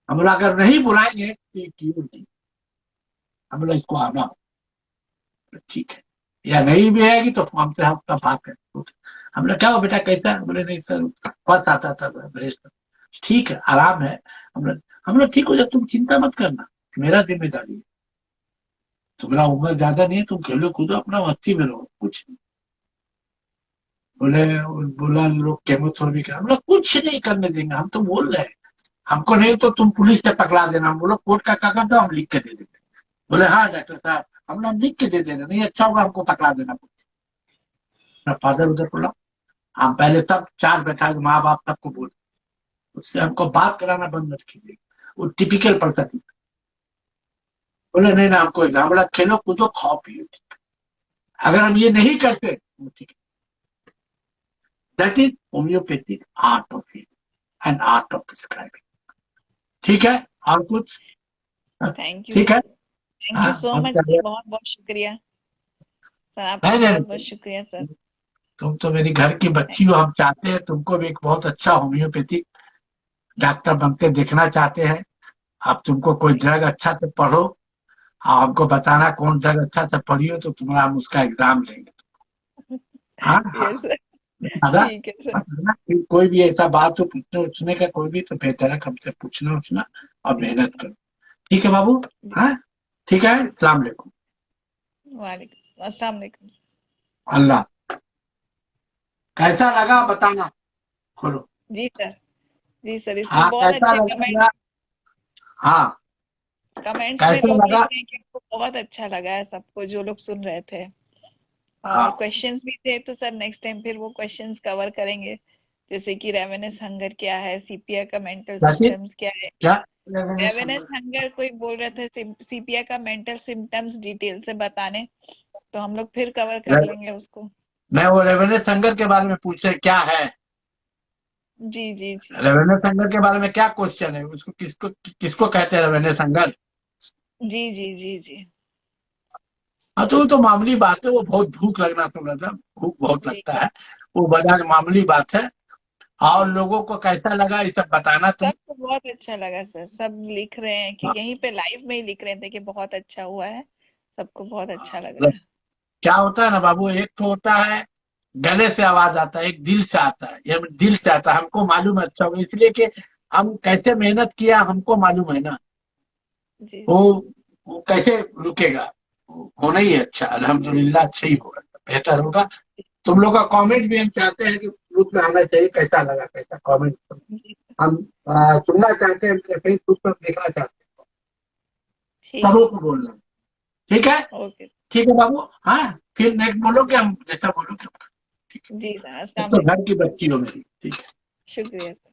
हम लोग अगर नहीं बुलाएंगे तो ये क्योर नहीं, हम लोग इसको आना हो तो ठीक है, या नहीं भी आएगी तो हमसे हफ्ता बात है। हम लोग क्या हो बेटा कैसा है, बोले नहीं सर फर्स्ट आता था ब्रेस्ट, ठीक है आराम है, हम लोग ठीक हो जाए, तुम चिंता मत करना, मेरा जिम्मेदारी है, तुम्हारा उम्र ज्यादा नहीं है, तुम खेलो कूदो अपना मस्ती में रहो, कुछ नहीं। बोले बोला लोग केमोथेरेपी का, हम लोग कुछ नहीं करने देंगे, हम तो बोल रहे हैं, हमको नहीं तो तुम पुलिस से पकड़ा देना, हम बोलो कोर्ट का कागज दो हम लिख के दे देंगे। बोले हाँ डॉक्टर साहब, हम लिख के दे देना, नहीं अच्छा होगा हमको पकड़ा देना। अपना फादर उधर बोला, हम पहले सब चार बैठा माँ बाप सबको बोल, उससे हमको बात कराना बंद मत कीजिए, वो टिपिकल पर्सन। बोले नहीं ना हमको हम बोला खेलो कूदो खाओ पियो, अगर हम ये नहीं करते तो ठीक है। That is homeopathic art of healing and art of prescribing. ठीक है, और कुछ? थैंक यू ठीक है, सर, थैंक यू सो हम मच चले। सर, बहुत बहुत शुक्रिया सर, आपका नहीं बहुत नहीं, बहुत शुक्रिया सर। तुम तो मेरी घर की बच्ची हो, हम चाहते हैं तुमको भी एक बहुत अच्छा होम्योपैथिक डॉक्टर बनते देखना चाहते हैं। अब तुमको कोई ड्रग अच्छा से पढ़ो और हमको बताना कौन ड्रग अच्छा से पढ़ियो, तो तुम्हारा हम उसका एग्जाम लेंगे। हाँ हाँ, यस सर, दादा ठीक है सर। बताना कि कोई भी ऐसा बात हो पूछने उछने का, कोई भी तो बेहतर है हमसे पूछना उछना और मेहनत करो। ठीक है बाबू, हाँ ठीक है, यस, अस्सलाम वालेकुम। वालेकुम अस्सलाम वालेकुम। अल्लाह। कैसा लगा बताना, खोलो। जी सर, जी सर, इसमें हाँ बहुत कैसा अच्छे कमेंट, लगा, हाँ कमेंट्स में कैसा लोग लिख लगा, रहे हैं कि उनको बहुत अच्छा लगा है, सबको जो लोग सुन रहे थे। और हाँ क्वेश्चंस भी थे, तो सर नेक्स्ट टाइम फिर वो क्वेश्चंस कवर करेंगे, जैसे कि रेवेनेस हंगर क्या है, सीपिया का मेंटल वैसे सिम्टम्स क्या है। क्या, रेवेनेस हंगर कोई बोल रहे थे सीपिया का मेंटल सिम्टम्स डिटेल से बताने, तो हम लोग फिर कवर कर लेंगे उसको। मैं वो रेवेन्यू संगर के बारे में पूछे क्या है, जी जी जी रेवेन्यू संगर के बारे में क्या क्वेश्चन है, उसको किसको किसको कहते हैं रेवेन्यू संगर? जी जी जी जी हाँ तो वो तो मामूली बात है, वो बहुत भूख लगना तो मतलब भूख बहुत जी, लगता है, वो बड़ा मामूली बात है। और लोगों को कैसा लगा ये सब बताना तुम। सबको बहुत अच्छा लगा सर, सब लिख रहे हैं कि यहीं पे लाइव में ही लिख रहे थे कि बहुत अच्छा हुआ है, सबको बहुत अच्छा लग रहा मतलब है। क्या होता है ना बाबू, एक तो होता है गले से आवाज आता है, एक दिल से आता है, ये दिल से आता है, हमको मालूम है अच्छा होगा, इसलिए कि हम कैसे मेहनत किया हमको मालूम है ना, जी वो वो कैसे रुकेगा, होना ही है अच्छा, अल्हम्दुलिल्लाह अच्छा ही होगा, बेहतर होगा। तुम लोग का कमेंट भी हम चाहते हैं कि ग्रुप में आना चाहिए, कैसा लगा कैसा कमेंट जी, हम सुनना चाहते हैं, फेसबुक पर देखना चाहते हैं, ठीक सबों है, को बोलना। ठीक है, ओके, ठीक है बाबू, हाँ फिर नेक्स्ट बोलोगे हम जैसा बोलोगे। ठीक है, जी सर, अब अस्सलाम तो घर वालेकुम, की बच्ची हो मेरी, ठीक है। शुक्रिया सर।